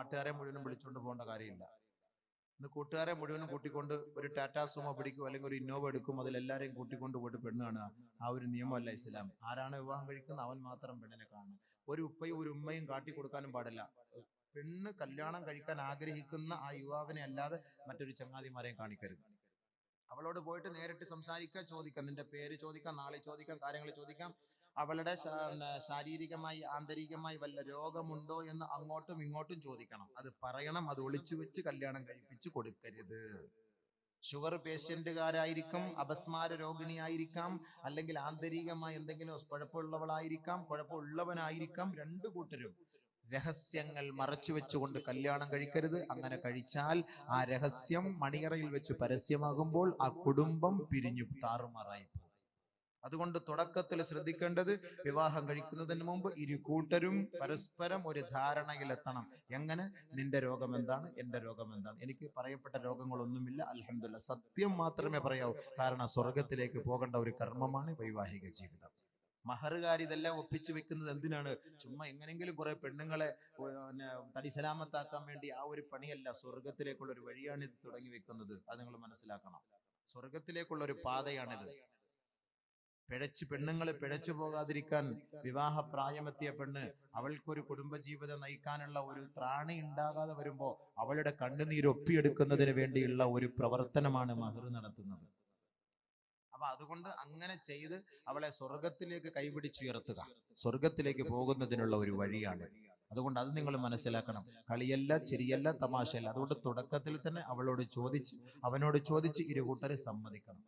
നാട്ടുകാരെ മുഴുവനും വിളിച്ചുകൊണ്ട് പോകേണ്ട കാര്യമില്ല. ഇന്ന് കൂട്ടുകാരെ മുഴുവനും കൂട്ടിക്കൊണ്ട് ഒരു ടാറ്റാ സുമോ പിടിക്കും, അല്ലെങ്കിൽ ഒരു ഇന്നോവ എടുക്കും, അതിലെല്ലാരെയും കൂട്ടിക്കൊണ്ട് പോയിട്ട് പെണ്ണ് കാണുക. ആ ഒരു നിയമമല്ല ഇസ്ലാം. ആരാണ് വിവാഹം കഴിക്കുന്നത് അവൻ മാത്രം പെണ്ണിനെ കാണണം. ഒരു ഉപ്പയും ഒരു ഉമ്മയും കാട്ടിക്കൊടുക്കാനും പാടില്ല. പെണ്ണ് കല്യാണം കഴിക്കാൻ ആഗ്രഹിക്കുന്ന ആ യുവാവിനെ അല്ലാതെ മറ്റൊരു ചങ്ങാതിമാരെയും കാണിക്കരുത്. അവളോട് പോയിട്ട് നേരിട്ട് സംസാരിക്കുക, ചോദിക്കാം, നിന്റെ പേര് ചോദിക്കാം, നാളെ ചോദിക്കാം, കാര്യങ്ങൾ ചോദിക്കാം. അവളുടെ ശാരീരികമായി ആന്തരികമായി വല്ല രോഗമുണ്ടോ എന്ന് അങ്ങോട്ടും ഇങ്ങോട്ടും ചോദിക്കണം. അത് പറയണം. അത് ഒളിച്ചു വെച്ച് കല്യാണം കഴിപ്പിച്ച് കൊടുക്കരുത്. ഷുഗർ പേഷ്യന്റുകാരായിരിക്കും, അപസ്മാര രോഗിണിയായിരിക്കാം, അല്ലെങ്കിൽ ആന്തരികമായി എന്തെങ്കിലും കുഴപ്പമുള്ളവളായിരിക്കാം, കുഴപ്പമുള്ളവനായിരിക്കാം. രണ്ടു കൂട്ടരും രഹസ്യങ്ങൾ മറച്ചു വെച്ചുകൊണ്ട് കല്യാണം കഴിക്കരുത്. അങ്ങനെ കഴിച്ചാൽ ആ രഹസ്യം മണിയറയിൽ വെച്ച് പരസ്യമാകുമ്പോൾ ആ കുടുംബം പിരിഞ്ഞു താറുമാറായി പോകും. അതുകൊണ്ട് തുടക്കത്തിൽ ശ്രദ്ധിക്കേണ്ടത്, വിവാഹം കഴിക്കുന്നതിന് മുമ്പ് ഇരു കൂട്ടരും പരസ്പരം ഒരു ധാരണയിലെത്തണം. എങ്ങനെ? നിന്റെ രോഗം എന്താണ്, എന്റെ രോഗം എന്താണ്? എനിക്ക് പറയപ്പെട്ട രോഗങ്ങളൊന്നുമില്ല, അൽഹംദുലില്ലാഹ്. സത്യം മാത്രമേ പറയാവൂ. കാരണം സ്വർഗത്തിലേക്ക് പോകേണ്ട ഒരു കർമ്മമാണ് വൈവാഹിക ജീവിതം. മഹറുകാർ ഇതെല്ലാം ഒപ്പിച്ചു വെക്കുന്നത് എന്തിനാണ്? ചുമ്മാ എങ്ങനെങ്കിലും കുറെ പെണ്ണുങ്ങളെ തടി സലാമത്താക്കാൻ വേണ്ടി. ആ ഒരു പണിയല്ല. സ്വർഗത്തിലേക്കുള്ള ഒരു വഴിയാണ് ഇത് തുടങ്ങി വെക്കുന്നത്. അത് നിങ്ങൾ മനസ്സിലാക്കണം. സ്വർഗത്തിലേക്കുള്ള ഒരു പാതയാണിത്. പെണ്ണുങ്ങളെ പിഴച്ചു പോകാതിരിക്കാൻ വിവാഹ പ്രായമെത്തിയ പെണ്ണ് അവൾക്കൊരു കുടുംബജീവിതം നയിക്കാനുള്ള ഒരു ത്രാണി ഉണ്ടാകാതെ വരുമ്പോ അവളുടെ കണ്ണുനീര് ഒപ്പിയെടുക്കുന്നതിന് വേണ്ടിയുള്ള ഒരു പ്രവർത്തനമാണ് മഹർ നടത്തുന്നത്. അപ്പൊ അതുകൊണ്ട് അങ്ങനെ ചെയ്ത് അവളെ സ്വർഗത്തിലേക്ക് കൈപിടിച്ചുയർത്തുക സ്വർഗത്തിലേക്ക് പോകുന്നതിനുള്ള ഒരു വഴിയാണ്. അതുകൊണ്ട് അത് നിങ്ങൾ മനസ്സിലാക്കണം. കളിയല്ല, ചിരിയല്ല, തമാശയല്ല. അതുകൊണ്ട് തുടക്കത്തിൽ തന്നെ അവനോട് ചോദിച്ച് ഇരു കൂട്ടരെ സമ്മതിക്കണം.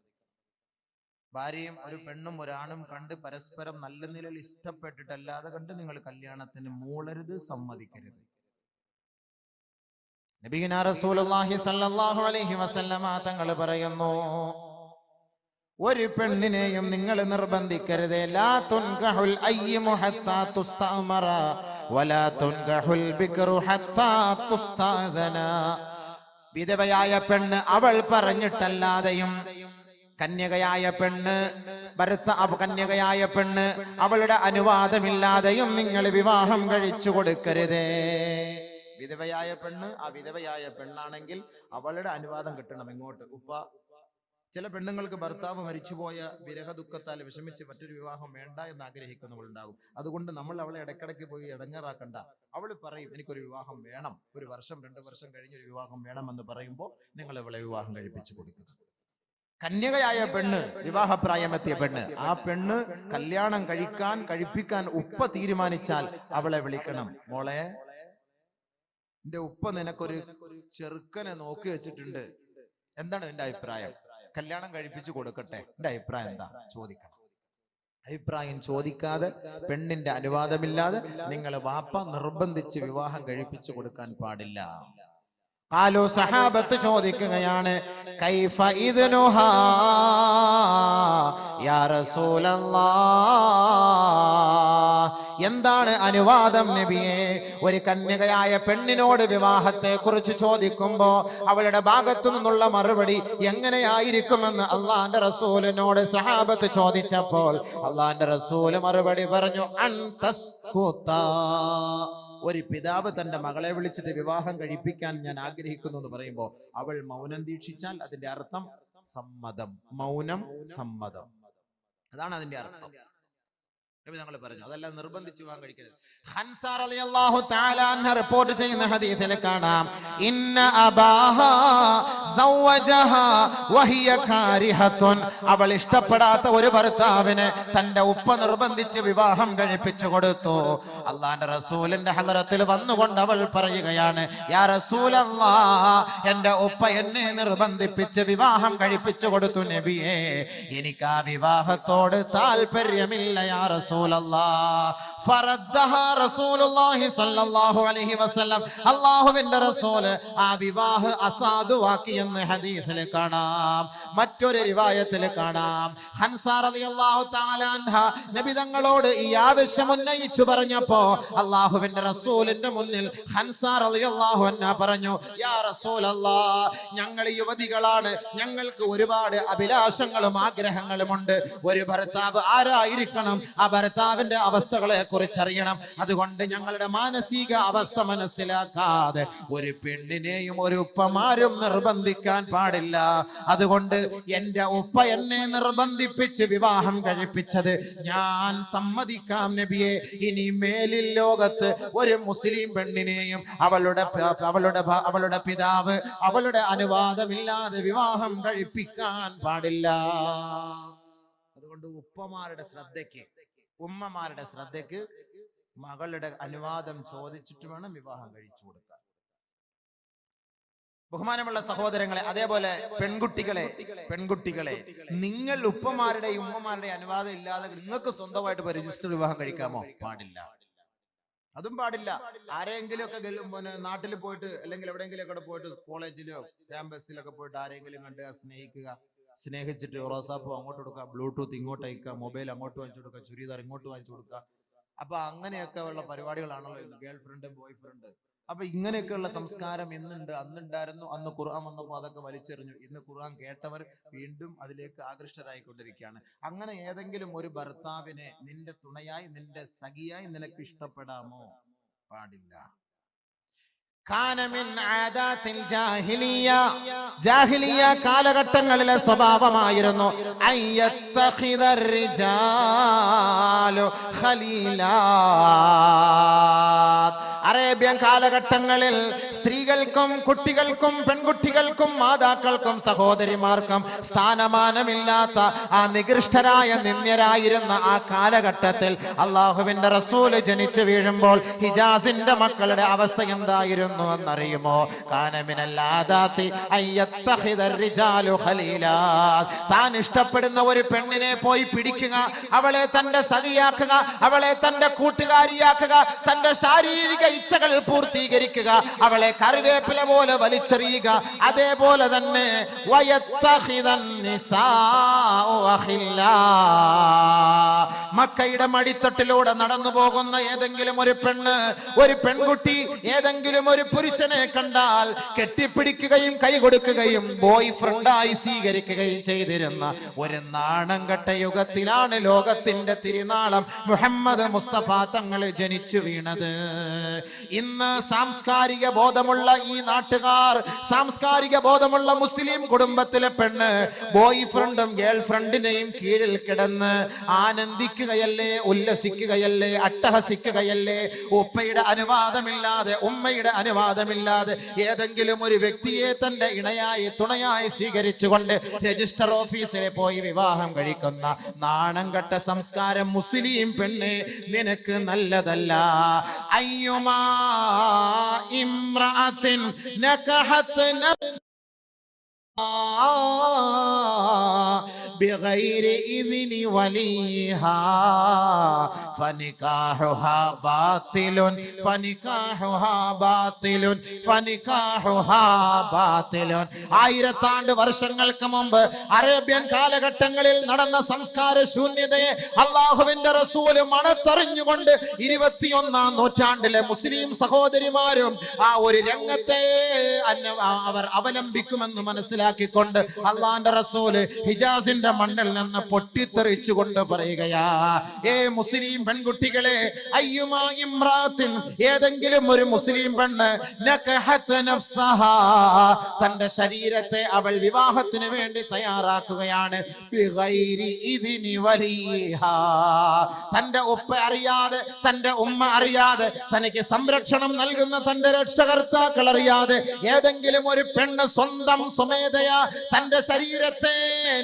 ഭാര്യയും ഒരു പെണ്ണും ഒരാണും കണ്ട് പരസ്പരം നല്ല നിലയിൽ ഇഷ്ടപ്പെട്ടിട്ടല്ലാതെ കണ്ട് നിങ്ങൾ കല്യാണത്തിന് മൂളരുത്, സമ്മതിക്കരുത്. നബിയുനാ റസൂലുള്ളാഹി സ്വല്ലല്ലാഹു അലൈഹി വസല്ലമ തങ്ങൾ പറയുന്നു, ഒരു പെണ്ണിനെയും നിങ്ങൾ നിർബന്ധിക്കരുത്. ലാ തുൻകഹുൽ അയ്യിമു ഹത്താ തുസ്തഅമറ വലാ തുൻകഹുൽ ബിക്റു ഹത്താ തുസ്തഅദന. വിധവയായ പെണ്ണ് അവൾ പറഞ്ഞിട്ടല്ലാതെയും കന്യകയായ പെണ്ണ് അവളുടെ അനുവാദമില്ലാതെയും നിങ്ങൾ വിവാഹം കഴിച്ചു കൊടുക്കരുതേ. വിധവയായ പെണ്ണ് ആ വിധവയായ പെണ്ണാണെങ്കിൽ അവളുടെ അനുവാദം കിട്ടണം. ഇങ്ങോട്ട് ചില പെണ്ണുങ്ങൾക്ക് ഭർത്താവ് മരിച്ചുപോയ വിരഹ ദുഃഖത്താൽ വിഷമിച്ച് മറ്റൊരു വിവാഹം വേണ്ട എന്ന് ആഗ്രഹിക്കുന്നവളുണ്ടാകും. അതുകൊണ്ട് നമ്മൾ അവളെ ഇടയ്ക്കിടയ്ക്ക് പോയി ഇടങ്ങേറാക്കണ്ട. അവൾ പറയും എനിക്കൊരു വിവാഹം വേണം, 1 വർഷം 2 വർഷം കഴിഞ്ഞൊരു വിവാഹം വേണമെന്ന് പറയുമ്പോൾ നിങ്ങൾ അവളെ വിവാഹം കഴിപ്പിച്ചു കൊടുക്കുക. കന്യകയായ പെണ്ണ്, വിവാഹപ്രായമെത്തിയ പെണ്ണ്, ആ പെണ്ണ് കല്യാണം കഴിപ്പിക്കാൻ ഉപ്പ തീരുമാനിച്ചാൽ അവളെ വിളിക്കണം. മോളെ, എന്റെ ഉപ്പ നിനക്കൊരു ചെറുക്കനെ നോക്കി വെച്ചിട്ടുണ്ട്, എന്താണ് നിന്റെ അഭിപ്രായം? കല്യാണം കഴിപ്പിച്ചു കൊടുക്കട്ടെ, എന്റെ അഭിപ്രായം എന്താ ചോദിക്കണം. അഭിപ്രായം ചോദിക്കാതെ, പെണ്ണിന്റെ അനുവാദമില്ലാതെ നിങ്ങൾ വാപ്പ നിർബന്ധിച്ച് വിവാഹം കഴിപ്പിച്ചു കൊടുക്കാൻ പാടില്ല. ഖാലു, സഹാബത്ത് ചോദിക്കുകയാണ്, കൈഫ ഇദ്നുഹാ യാ റസൂലല്ലാഹ്, എന്താണ് അനുവാദം നബിയേ? ഒരു കന്യകയായ പെണ്ണിനോട് വിവാഹത്തെ കുറിച്ച് ചോദിക്കുമ്പോ അവളുടെ ഭാഗത്തു നിന്നുള്ള മറുപടി എങ്ങനെയായിരിക്കുമെന്ന് അള്ളാന്റെ റസൂലിനോട് സഹാബത്ത് ചോദിച്ചപ്പോൾ അള്ളാന്റെ റസൂല് മറുപടി പറഞ്ഞു, അൻതസ്കുതാ. ഒരു പിതാവ് തന്റെ മകളെ വിളിച്ചിട്ട് വിവാഹം കഴിപ്പിക്കാൻ ഞാൻ ആഗ്രഹിക്കുന്നു എന്ന് പറയുമ്പോൾ അവൾ മൗനം ദീക്ഷിച്ചാൽ അതിന്റെ അർത്ഥം സമ്മതം. മൗനം സമ്മതം, അതാണ് അതിന്റെ അർത്ഥം. ഞങ്ങൾ പറഞ്ഞു, അതെല്ലാം നിർബന്ധിച്ച് വിവാഹം കഴിക്കരുത്. ഹൻസ റളിയല്ലാഹു തആല അൻഹ റിപ്പോർട്ട് ചെയ്യുന്ന ഹദീസിൽ കാണാം, ഇന്ന അബാഹാ സവ്വജഹാ വഹിയ കാരിഹത്തുൻ. അവൾ ഇഷ്ടപ്പെടാത്ത ഒരു ഭർത്താവിനെ തന്റെ ഉപ്പ നിർബന്ധിച്ച് വിവാഹം കഴിപ്പിച്ചു കൊടുത്തു. അള്ളാന്റെ റസൂലിന്റെ ഹളറത്തിൽ വന്നുകൊണ്ട് അവൾ പറയുകയാണ്, യാ റസൂലല്ലാഹ്, എന്റെ ഉപ്പ എന്നെ നിർബന്ധിപ്പിച്ച് വിവാഹം കഴിപ്പിച്ചു കൊടുത്തു നബിയേ, എനിക്ക് ആ വിവാഹത്തോട് താല്പര്യമില്ല യാ റസൂലല്ലാഹ്. ഫറദ്ദഹാ റസൂലുള്ളാഹി സ്വല്ലല്ലാഹു അലൈഹി വസല്ലം. അല്ലാഹുവിന്റെ റസൂല് ആ വിവാഹം അസാധുവാക്കി എന്ന് ഹദീസിൽ കാണാം. മറ്റൊരു റിവായത്തിൽ കാണാം, ഹൻസ റളിയല്ലാഹു തആല അൻഹ നബി തങ്ങളോട് ഈ ആവശ്യം ഉന്നയിച്ചു പറഞ്ഞപ്പോ അല്ലാഹുവിന്റെ റസൂലിന്റെ മുന്നിൽ ഹൻസ റളിയല്ലാഹു അൻഹ പറഞ്ഞു, യാ റസൂലല്ലാഹ്, ഞങ്ങൾ യുവതികളാണ്, ഞങ്ങൾക്ക് ഒരുപാട് അഭിലാഷങ്ങളും ആഗ്രഹങ്ങളുമുണ്ട്. ഒരു ഭർത്താവ് ആരായിരിക്കണം? ആ ഭർത്താവിന്റെ അവസ്ഥകളെ കുറിച്ച് അറിയണം. അതുകൊണ്ട് ഞങ്ങളുടെ മാനസിക അവസ്ഥ മനസ്സിലാക്കാതെ ഒരു പെണ്ണിനെയും ഒരു ഉപ്പമാരും നിർബന്ധിക്കാൻ പാടില്ല. അതുകൊണ്ട് എന്റെ ഉപ്പ എന്നെ നിർബന്ധിപ്പിച്ച് വിവാഹം കഴിപ്പിച്ചത് ഞാൻ സമ്മതിക്കാം നബിയെ. ഇനി മേലിൽ ലോകത്ത് ഒരു മുസ്ലിം പെണ്ണിനെയും അവളുടെ പിതാവ് അവളുടെ അനുവാദമില്ലാതെ വിവാഹം കഴിപ്പിക്കാൻ പാടില്ല. അതുകൊണ്ട് ഉമ്മമാരുടെ ശ്രദ്ധയ്ക്ക് മകളുടെ അനുവാദം ചോദിച്ചിട്ട് വേണം വിവാഹം കഴിച്ചു കൊടുക്കാൻ. ബഹുമാനമുള്ള സഹോദരങ്ങളെ, അതേപോലെ പെൺകുട്ടികളെ നിങ്ങൾ ഉപ്പമാരുടെയും ഉമ്മമാരുടെയും അനുവാദം ഇല്ലാതെ നിങ്ങൾക്ക് സ്വന്തമായിട്ട് രജിസ്റ്റർ വിവാഹം കഴിക്കാമോ? പാടില്ല. അതും പാടില്ല. ആരെങ്കിലും ഒക്കെ നാട്ടിൽ പോയിട്ട് അല്ലെങ്കിൽ എവിടെയെങ്കിലും ഒക്കെ പോയിട്ട് കോളേജിലോ ക്യാമ്പസിലൊക്കെ പോയിട്ട് ആരെങ്കിലും കണ്ട് സ്നേഹിച്ചിട്ട് റോസാപ്പൂ അങ്ങോട്ട് കൊടുക്കുക, ബ്ലൂടൂത്ത് ഇങ്ങോട്ട് അയക്കുക, മൊബൈൽ അങ്ങോട്ട് വാങ്ങിച്ചു കൊടുക്കുക, ചുരിദാർ ഇങ്ങോട്ട് വാങ്ങിച്ചു കൊടുക്കുക. അപ്പൊ അങ്ങനെയൊക്കെ ഉള്ള പരിപാടികളാണല്ലോ ഇന്ന്, ഗേൾ ഫ്രണ്ട് ബോയ് ഫ്രണ്ട്. അപ്പൊ ഇങ്ങനെയൊക്കെയുള്ള സംസ്കാരം ഇന്നുണ്ട്. അന്നുണ്ടായിരുന്നു. അന്ന് ഖുർആൻ വന്നപ്പോൾ അതൊക്കെ വലിച്ചെറിഞ്ഞു. ഇന്ന് ഖുർആൻ കേട്ടവർ വീണ്ടും അതിലേക്ക് ആകൃഷ്ടരായിക്കൊണ്ടിരിക്കുകയാണ്. അങ്ങനെ ഏതെങ്കിലും ഒരു ഭർത്താവിനെ നിന്റെ തുണയായി നിന്റെ സഖിയായി നിനക്ക് ഇഷ്ടപ്പെടാമോ? പാടില്ല. ജാഹിലിയ കാലഘട്ടങ്ങളിലെ സ്വഭാവമായിരുന്നു അറേബ്യൻ കാലഘട്ടങ്ങളിൽ സ്ത്രീകൾക്കും കുട്ടികൾക്കും പെൺകുട്ടികൾക്കും മാതാക്കൾക്കും സഹോദരിമാർക്കും സ്ഥാനമാനമില്ലാത്ത ആ നികൃഷ്ടരായ നിന്ദ്യരായിരുന്ന ആ കാലഘട്ടത്തിൽ അള്ളാഹുവിന്റെ റസൂല് ജനിച്ചു വീഴുമ്പോൾ ഹിജാസിന്റെ മക്കളുടെ അവസ്ഥ എന്തായിരുന്നു എന്നറിയുമോ? താൻ ഇഷ്ടപ്പെടുന്ന ഒരു പെണ്ണിനെ പോയി പിടിക്കുക, അവളെ തന്റെ സഖിയാക്കുക, അവളെ തന്റെ കൂട്ടുകാരിയാക്കുക, തന്റെ ശാരീരിക ഇച്ഛകൾ പൂർത്തീകരിക്കുക, അവളെ കറിവേപ്പില പോലെ വലിച്ചെറിയുക. അതേപോലെ തന്നെ മക്കയുടെ മടിത്തട്ടിലൂടെ നടന്നു പോകുന്ന ഏതെങ്കിലും ഒരു പെൺകുട്ടി ഏതെങ്കിലും ഒരു പുരുഷനെ കണ്ടാൽ കെട്ടിപ്പിടിക്കുകയും കൈ കൊടുക്കുകയും ബോയ് ഫ്രണ്ടായി സ്വീകരിക്കുകയും ചെയ്തിരുന്ന ഒരു നാണം കെട്ട യുഗത്തിലാണ് ലോകത്തിന്റെ തിരുനാളം മുഹമ്മദ് മുസ്തഫ തങ്ങൾ ജനിച്ചു വീണത്. ഇന്ന് സാംസ്കാരിക ബോധമുള്ള ഈ നാട്ടുകാർ, സാംസ്കാരിക ബോധമുള്ള മുസ്ലിം കുടുംബത്തിലെ പെണ്ണ് ബോയ് ഫ്രണ്ടും ഗേൾ ഫ്രണ്ടിനെയും കീഴിൽ കിടന്ന് ആനന്ദിക്കുകയല്ലേ, ഉല്ലസിക്കുകയല്ലേ, അട്ടഹസിക്കുകയല്ലേ? ഉപ്പയുടെ അനുവാദമില്ലാതെ ഉമ്മയുടെ അനുവാദമില്ലാതെ ഏതെങ്കിലും ഒരു വ്യക്തിയെ തന്റെ ഇണയായി തുണയായി സ്വീകരിച്ചുകൊണ്ട് രജിസ്റ്റർ ഓഫീസിൽ പോയി വിവാഹം കഴിക്കുന്ന നാണം കെട്ട സംസ്കാരം മുസ്ലിം പെണ്ണ് നിനക്ക് നല്ലതല്ല. അയ്യുമാ ഇംറഅത്തിൻ നകഹത് നഫ്സ بغير إذن وليها فنكاحها باطل فنكاحها باطل فنكاحها باطل. ആയിരത്താണ്ട് വർഷങ്ങൾക്ക് മുമ്പ് അറേബ്യൻ കാലഘട്ടങ്ങളിൽ നടന്ന സംസ്കാര ശൂന്യതയെ അള്ളാഹുവിന്റെ റസൂല് മണത്തറിഞ്ഞുകൊണ്ട് 21-ാം നൂറ്റാണ്ടിലെ മുസ്ലിം സഹോദരിമാരും ആ ഒരു രംഗത്തെ അവർ അവലംബിക്കുമെന്ന് മനസ്സിലാക്കിക്കൊണ്ട് അള്ളാന്റെ റസൂല് ഹിജാസിന്റെ മണ്ണിൽ നിന്ന് പൊട്ടിത്തെറിച്ചുകൊണ്ട് പറയുകയാ, ഏ മുസ്ലിം പെൺകുട്ടികളെ, അയ്യുമാ ഇംറാത്തിൻ, ഏതെങ്കിലും ഒരു മുസ്ലിം പെണ്ണ് നകഹത് നഫ്സഹാ, തന്റെ ശരീരത്തെ അവൾ വിവാഹത്തിന് വേണ്ടി തയ്യാറാക്കുകയാണ്, ബിഗൈരി ഇദ്നി വലിഹാ, തന്റെ ഉപ്പ അറിയാതെ തന്റെ ഉമ്മ അറിയാതെ തനിക്ക് സംരക്ഷണം നൽകുന്ന തന്റെ രക്ഷകർത്താക്കൾ അറിയാതെ ഏതെങ്കിലും ഒരു പെണ്ണ് സ്വന്തം സ്വമേധയാ തന്റെ ശരീരത്തെ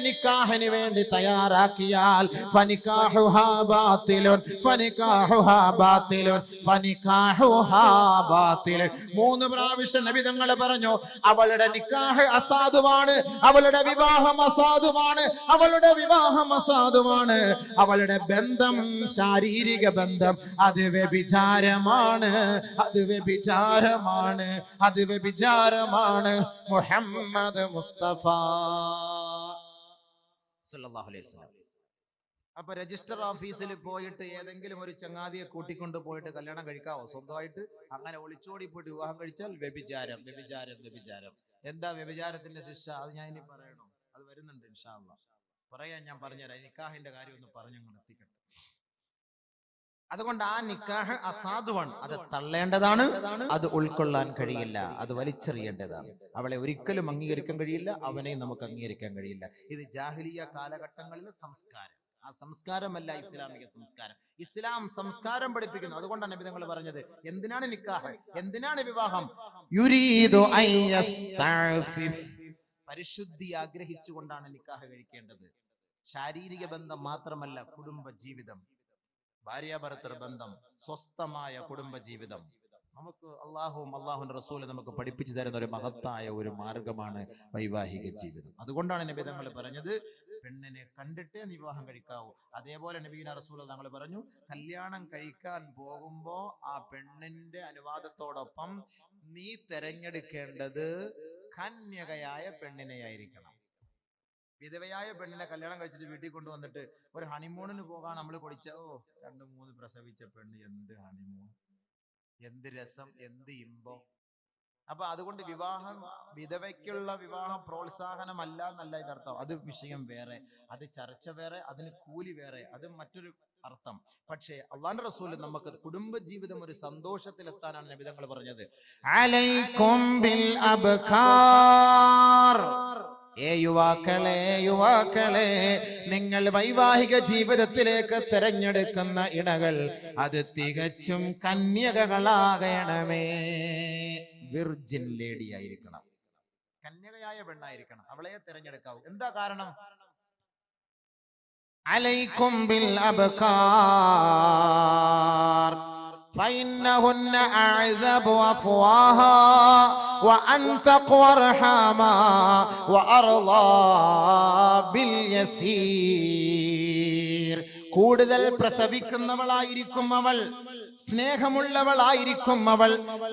നിക്കാഹിന് വേണ്ടി തയ്യാറാക്കിയാൽ ഫനികാഹുഹാ ബാത്തിലുൻ ഫനികാഹുഹാ ബാത്തിലുൻ ഫനികാഹുഹാ ബാത്തിലുൻ. 3 പ്രാവശ്യം നബി തങ്ങൾ പറഞ്ഞു, അവളുടെ നിക്കാഹ് അസാധുവാണ്, അവളുടെ വിവാഹം അസാധുവാണ്, അവളുടെ വിവാഹം അസാധുവാണ്, അവളുടെ ബന്ധം ശാരീരിക ബന്ധം അത് വ്യഭിചാരമാണ്, അത് വ്യഭിചാരമാണ്, അത് വ്യഭിചാരമാണ്. മുഹമ്മദ് മുസ്തഫ സല്ലല്ലാഹു അലൈഹി വസല്ലം. അപ്പൊ രജിസ്റ്റർ ഓഫീസിൽ പോയിട്ട് ഏതെങ്കിലും ഒരു ചങ്ങാതിയെ കൂട്ടിക്കൊണ്ട് പോയിട്ട് കല്യാണം കഴിക്കാവോ? സ്വന്തമായിട്ട് അങ്ങനെ ഒളിച്ചോടി പോയിട്ട് വിവാഹം കഴിച്ചാൽ വ്യഭിചാരം, വ്യഭിചാരം, വ്യഭിചാരം. എന്താ വ്യഭിചാരത്തിന്റെ ശിക്ഷ? അത് ഞാൻ ഇനി പറയണോ? അത് വരുന്നുണ്ട് ഇൻഷാ അല്ലാഹ്. പറയാൻ ഞാൻ പറഞ്ഞുതരാം. നിക്കാഹിന്റെ കാര്യം ഒന്ന് പറഞ്ഞു നിർത്തിക്കട്ടെ. അതുകൊണ്ട് ആ നിക്കാഹ് അസാധുവാണ്, അത് തള്ളേണ്ടതാണ്, അത് ഉൾക്കൊള്ളാൻ കഴിയില്ല, അത് വലിച്ചെറിയേണ്ടതാണ്. അവളെ ഒരിക്കലും അംഗീകരിക്കാൻ കഴിയില്ല, അവനെ നമുക്ക് അംഗീകരിക്കാൻ കഴിയില്ല. ഇത് ജാഹിലിയ കാലഘട്ടങ്ങളിലെ സംസ്കാരം. ആ സംസ്കാരമല്ല ഇസ്ലാമിക സംസ്കാരം. ഇസ്ലാം സംസ്കാരം പഠിപ്പിക്കുന്നു. അതുകൊണ്ടാണ് നബി തങ്ങൾ പറഞ്ഞത്, എന്തിനാണ് നിക്കാഹ്, എന്തിനാണ് വിവാഹം? യുരീദു അൻ യസ്തഅഫിഫ്, പരിശുദ്ധി ആഗ്രഹിച്ചുകൊണ്ടാണ് നിക്കാഹ് കഴിക്കേണ്ടത്. ശാരീരിക ബന്ധം മാത്രമല്ല, കുടുംബ ജീവിതം, ഭാര്യാഭർത്തൃ ബന്ധം, സ്വസ്ഥമായ കുടുംബ ജീവിതം നമുക്ക് അള്ളാഹുവും അള്ളാഹുവിന്റെ റസൂലും നമുക്ക് പഠിപ്പിച്ചു തരുന്ന ഒരു മഹത്തായ ഒരു മാർഗമാണ് വൈവാഹിക ജീവിതം. അതുകൊണ്ടാണ് നബി തങ്ങൾ പറഞ്ഞത്, പെണ്ണിനെ കണ്ടിട്ടേ വിവാഹം കഴിക്കാവൂ. അതേപോലെ നബീന റസൂൽ തങ്ങൾ പറഞ്ഞു, കല്യാണം കഴിക്കാൻ പോകുമ്പോ ആ പെണ്ണിന്റെ അനുവാദത്തോടൊപ്പം നീ തെരഞ്ഞെടുക്കേണ്ടത് കന്യകയായ പെണ്ണിനെയായിരിക്കണം. വിധവയായ പെണ്ണിനെ കല്യാണം കഴിച്ചിട്ട് വീട്ടിൽ കൊണ്ടുവന്നിട്ട് ഒരു ഹണിമൂണിന് പോകാൻ നമ്മൾ കൊടിച്ച, 2-3 പ്രസവിച്ച പെണ്ണ്, എന്ത് ഹണിമൂൺ, എന്ത് രസം, എന്ത് ഇമ്പം. അപ്പൊ അതുകൊണ്ട് വിവാഹം, വിധവയ്ക്കുള്ള വിവാഹ പ്രോത്സാഹനമല്ല എന്നല്ല ഇതിനർത്ഥം. അത് വിഷയം വേറെ, അത് ചർച്ച വേറെ, അതിന് കൂലി വേറെ, അത് മറ്റൊരു അർത്ഥം. പക്ഷേ അള്ളാഹുവിന്റെ റസൂൽ നമുക്ക് കുടുംബ ജീവിതം ഒരു സന്തോഷത്തിലെത്താനാണ് നബി തങ്ങൾ പറഞ്ഞത്, അലൈക്കും ബിൽ അബ്കാർ. യുവാക്കളെ, നിങ്ങൾ വൈവാഹിക ജീവിതത്തിലേക്ക് തിരഞ്ഞെടുക്കുന്ന ഇണകൾ അത് തികച്ചും കന്യകകളാകണമേ. വിർജിൻ ലേഡി ആയിരിക്കണം, കന്യകയായ പെണ്ണായിരിക്കണം, അവളെ തിരഞ്ഞെടുക്കാവൂ. എന്താ കാരണം? അലൈക്കും ബിൽ അബ്കാർ فإنهن أعذب أفواها وأنتق ورحاما وأرضى باليسير. കൂടുതൽ പ്രസവിക്കുന്നവളായിരിക്കും അവൾ, സ്നേഹമുള്ളവളായിരിക്കും അവൾ,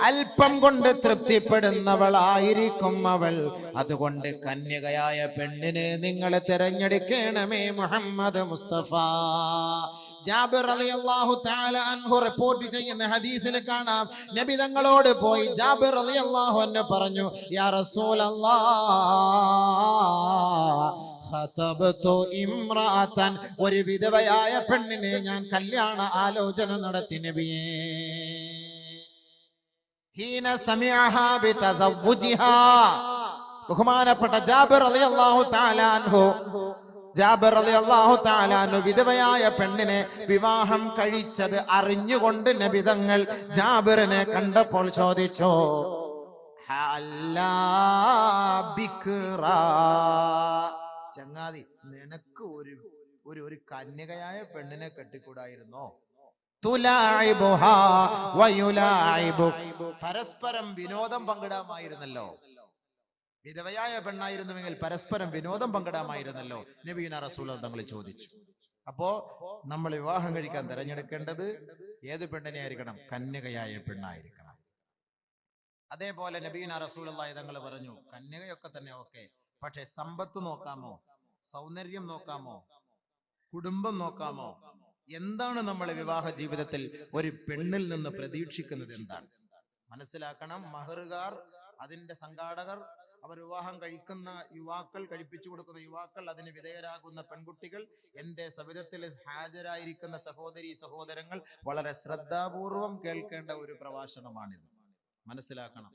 അല്പം കൊണ്ട് തൃപ്തിപ്പെടുന്നവളായിരിക്കും അവൾ. അതുകൊണ്ട് കന്യകയായ പെണ്ണിനെ നിങ്ങൾ തിരഞ്ഞെടുക്കണമേ. മുഹമ്മദ് മുസ്തഫ ജാബിർ റളിയല്ലാഹു തആല അൻഹു റിപ്പോർട്ട് ചെയ്യുന്ന ഹദീസിൽ കാണാം, നബി തങ്ങളോട് പോയി ജാബിർ റളിയല്ലാഹു അൻഹു പറഞ്ഞു, യാ റസൂലല്ലാഹ്, ഖതബതു ഇംറഅതൻ, ഒരു വിധവയായ പെണ്ണിനെ ഞാൻ കല്യാണ ആലോചന നടത്തി നബിയേ. ഹീന സമിഅഹാ ബിതസവ്വുജിഹാ, ബഹുമാനപ്പെട്ട ജാബിർ റളിയല്ലാഹു തആല അൻഹു, ജാബിർ റളിയല്ലാഹു തആല അൻഹു വിധവയായ പെണ്ണിനെ വിവാഹം കഴിച്ചത് അറിഞ്ഞുകൊണ്ട് നബി തങ്ങൾ ജാബിറിനെ കണ്ടപ്പോൾ ചോദിച്ചു, ഹല്ലാ ബിക്റ, ചങ്ങാതി, നിനക്ക് ഒരു കന്യകയായ പെണ്ണിനെ കെട്ടിക്കൂടായിരുന്നോ? തുലാഇബുഹാ വയുലാഇബുക, പരസ്പരം വിനോദം പങ്കിടാമായിരുന്നല്ലോ. വിധവയായ പെണ്ണായിരുന്നുവെങ്കിൽ പരസ്പരം വിനോദം പങ്കിടാമായിരുന്നല്ലോ. നബിയുനാ റസൂൽ തങ്ങൾ ചോദിച്ചു. അപ്പോ നമ്മൾ വിവാഹം കഴിക്കാൻ തിരഞ്ഞെടുക്കേണ്ടത് ഏത് പെണ്ണിനെ ആയിരിക്കണം? കന്യകയായ പെണ്ണായിരിക്കണം. അതേപോലെ നബിയുനാ റസൂലുള്ളാഹി തങ്ങൾ പറഞ്ഞു, കന്യകയൊക്കെ തന്നെ ഓക്കെ, പക്ഷെ സമ്പത്ത് നോക്കാമോ, സൗന്ദര്യം നോക്കാമോ, കുടുംബം നോക്കാമോ? എന്താണ് നമ്മൾ വിവാഹ ജീവിതത്തിൽ ഒരു പെണ്ണിൽ നിന്ന് പ്രതീക്ഷിക്കുന്നത്? എന്താണ് മനസ്സിലാക്കണം. മഹറുകാർ, അതിന്റെ സംഘാടകർ, അവർ വിവാഹം കഴിക്കുന്ന യുവാക്കൾ, കഴിപ്പിച്ചു കൊടുക്കുന്ന യുവാക്കൾ, അതിന് വിധേയരാകുന്ന പെൺകുട്ടികൾ, എന്റെ സവിധത്തിൽ ഹാജരായിരിക്കുന്ന സഹോദരി സഹോദരങ്ങൾ, വളരെ ശ്രദ്ധാപൂർവം കേൾക്കേണ്ട ഒരു പ്രഭാഷണമാണിത്. മനസ്സിലാക്കണം.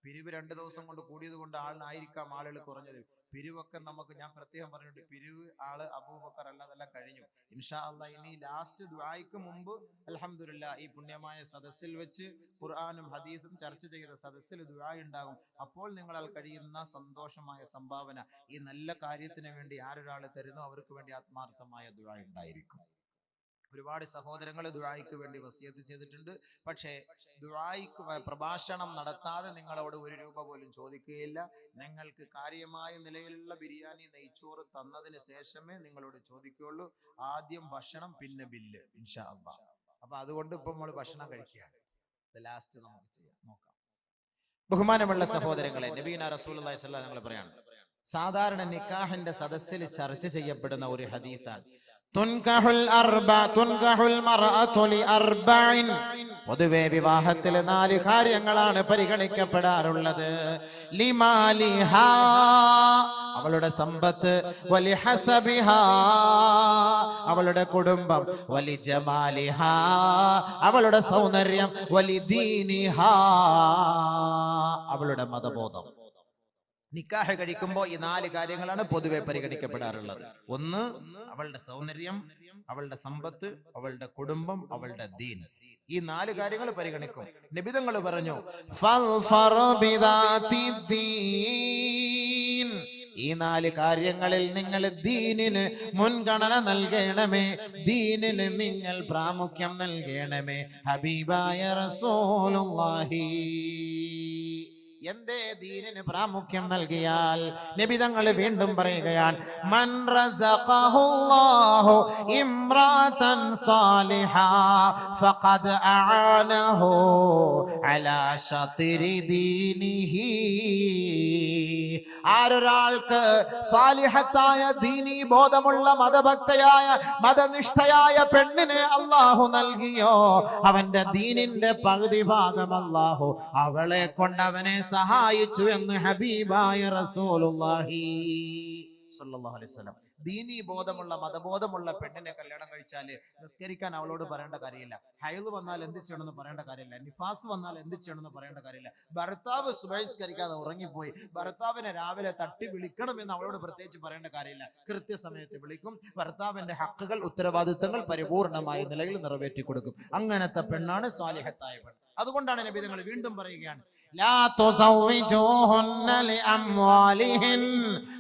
പിരിവ് 2 ദിവസം കൊണ്ട് കൂടിയത് കൊണ്ട് ആളിനായിരിക്കാം ആളുകൾ കുറഞ്ഞത്. പിരിവൊക്കെ നമുക്ക്, ഞാൻ പ്രത്യേകം പറഞ്ഞിട്ട്, പിരിവ് ആള് അബൂബക്കർ അല്ലാതെല്ലാം കഴിഞ്ഞു. ഇൻഷാ അല്ലാഹ് ഇനി ലാസ്റ്റ് ദുആയ്ക്ക് മുമ്പ് അൽഹംദുലില്ലാ ഈ പുണ്യമായ സദസ്സിൽ വെച്ച് ഖുർആനും ഹദീസും ചർച്ച ചെയ്ത സദസ്സിൽ ദുആ ഉണ്ടാകും. അപ്പോൾ നിങ്ങളാൽ കഴിയുന്ന സന്തോഷമായ സംഭാവന ഈ നല്ല കാര്യത്തിന് വേണ്ടി ആരൊരാൾ തരുന്നു അവർക്ക് വേണ്ടി ആത്മാർത്ഥമായ ദുആ ഉണ്ടായിരിക്കും. ഒരുപാട് സഹോദരങ്ങൾ ദുആയ്ക്ക് വേണ്ടി വസിയത്ത് ചെയ്തിട്ടുണ്ട്. പക്ഷേ ദുആയ്ക്ക് പ്രഭാഷണം നടത്താതെ നിങ്ങളോട് 1 രൂപ പോലും ചോദിക്കുകയില്ല. നിങ്ങൾക്ക് കാര്യമായ നിലയിലുള്ള ബിരിയാണി, നെയ്ച്ചോറ് തന്നതിന് ശേഷമേ നിങ്ങളോട് ചോദിക്കുകയുള്ളൂ. ആദ്യം ഭക്ഷണം, പിന്നെ ബില്ല്, ഇൻഷാ അല്ലാഹ്. അപ്പൊ അതുകൊണ്ട് ഇപ്പൊ നമ്മൾ ഭക്ഷണം കഴിക്കുകയാണ്. ലാസ്റ്റ് നമുക്ക് ചെയ്യാം, നോക്കാം. ബഹുമാനമുള്ള സഹോദരങ്ങളെ, നബിയുനാ റസൂലുള്ളാഹി സ്വല്ലല്ലാഹു അലൈഹി വസല്ലം പറയാണ്, സാധാരണ നിക്കാഹിന്റെ സദസ്സിൽ ചർച്ച ചെയ്യപ്പെടുന്ന ഒരു ഹദീസാണ്, തുൻകഹുൽ മർഅതു ലിഅർബഇൻ. പൊതുവെ വിവാഹത്തിൽ 4 കാര്യങ്ങളാണ് പരിഗണിക്കപ്പെടാറുള്ളത്. ലിമാലിഹാ, അവളുടെ സമ്പത്ത്, വലിഹസബിഹാ, അവളുടെ കുടുംബം, വലിജമാലിഹാ, അവളുടെ സൗന്ദര്യം, വലിദീനിഹാ, അവളുടെ മതബോധം. നിക്കാഹ് കഴിക്കുമ്പോൾ ഈ 4 കാര്യങ്ങളാണ് പൊതുവെ പരിഗണിക്കപ്പെടാറുള്ളത്. ഒന്ന്, അവളുടെ സൗന്ദര്യം, അവളുടെ സമ്പത്ത്, അവളുടെ കുടുംബം, അവളുടെ ദീൻ. ഈ 4 കാര്യങ്ങൾ പരിഗണിക്കും. നബിതങ്ങൾ പറഞ്ഞു, ഈ 4 കാര്യങ്ങളിൽ നിങ്ങൾ ദീനിന് മുൻഗണന നൽകണമേ, ദീനിന് നിങ്ങൾ പ്രാമുഖ്യം നൽകണമേ. ഹബീബായ റസൂലുള്ളാഹി. എന്തേ ദീനിന് പ്രാമുഖ്യം നൽകിയാൽ? നബി തങ്ങൾ വീണ്ടും പറയുകയാണ്, മൻ റസഖഹുല്ലാഹു ഇംറാതൻ സാലിഹാ ഫഖദ് അഅനഹു അലാ ശത്രി ദീനിഹി. ആരൊരാൾക്ക് സാലിഹത്തായ ദീനീ ബോധമുള്ള മതഭക്തയായ മതനിഷ്ഠയായ പെണ്ണിനെ അല്ലാഹു നൽകിയോ, അവന്റെ ദീനിന്റെ പകുതി ഭാഗം അല്ലാഹു അവളെ കൊണ്ട് അവനെ സഹായിച്ചു എന്ന് ഹബീബായ റസൂലുള്ളാഹി സ്വല്ലല്ലാഹു അലൈഹി വസല്ലം. ദീനീ ബോധമുള്ള മതബോധമുള്ള പെണ്ണിനെ കല്യാണം കഴിച്ചാല് നിസ്കരിക്കാൻ അവളോട് പറയേണ്ട കാര്യമില്ല, ഹൈള് വന്നാൽ എന്ത് ചെയ്യണമെന്ന് പറയേണ്ട കാര്യമില്ല, നിഫാസ് വന്നാൽ എന്ത് ചെയ്യണമെന്ന് പറയേണ്ട കാര്യമില്ല. ഭർത്താവ് സുബഹിസ്കരിക്കാതെ ഉറങ്ങിപ്പോയി, ഭർത്താവിനെ രാവിലെ തട്ടി വിളിക്കണമെന്ന് അവളോട് പ്രത്യേകിച്ച് പറയേണ്ട കാര്യമില്ല. കൃത്യസമയത്ത് വിളിക്കും, ഭർത്താവിന്റെ ഹക്കുകൾ, ഉത്തരവാദിത്തങ്ങൾ പരിപൂർണമായ നിലയിൽ നിറവേറ്റി കൊടുക്കും. അങ്ങനത്തെ പെണ്ണാണ് സ്വാലിഹത്തായ പെണ്ണ്. അതുകൊണ്ടാണ് നബി തങ്ങൾ വീണ്ടും പറയുകയാണ്, ലാ തുസവ്വിജൂഹുന്ന ലിഅംവാലിഹിൻ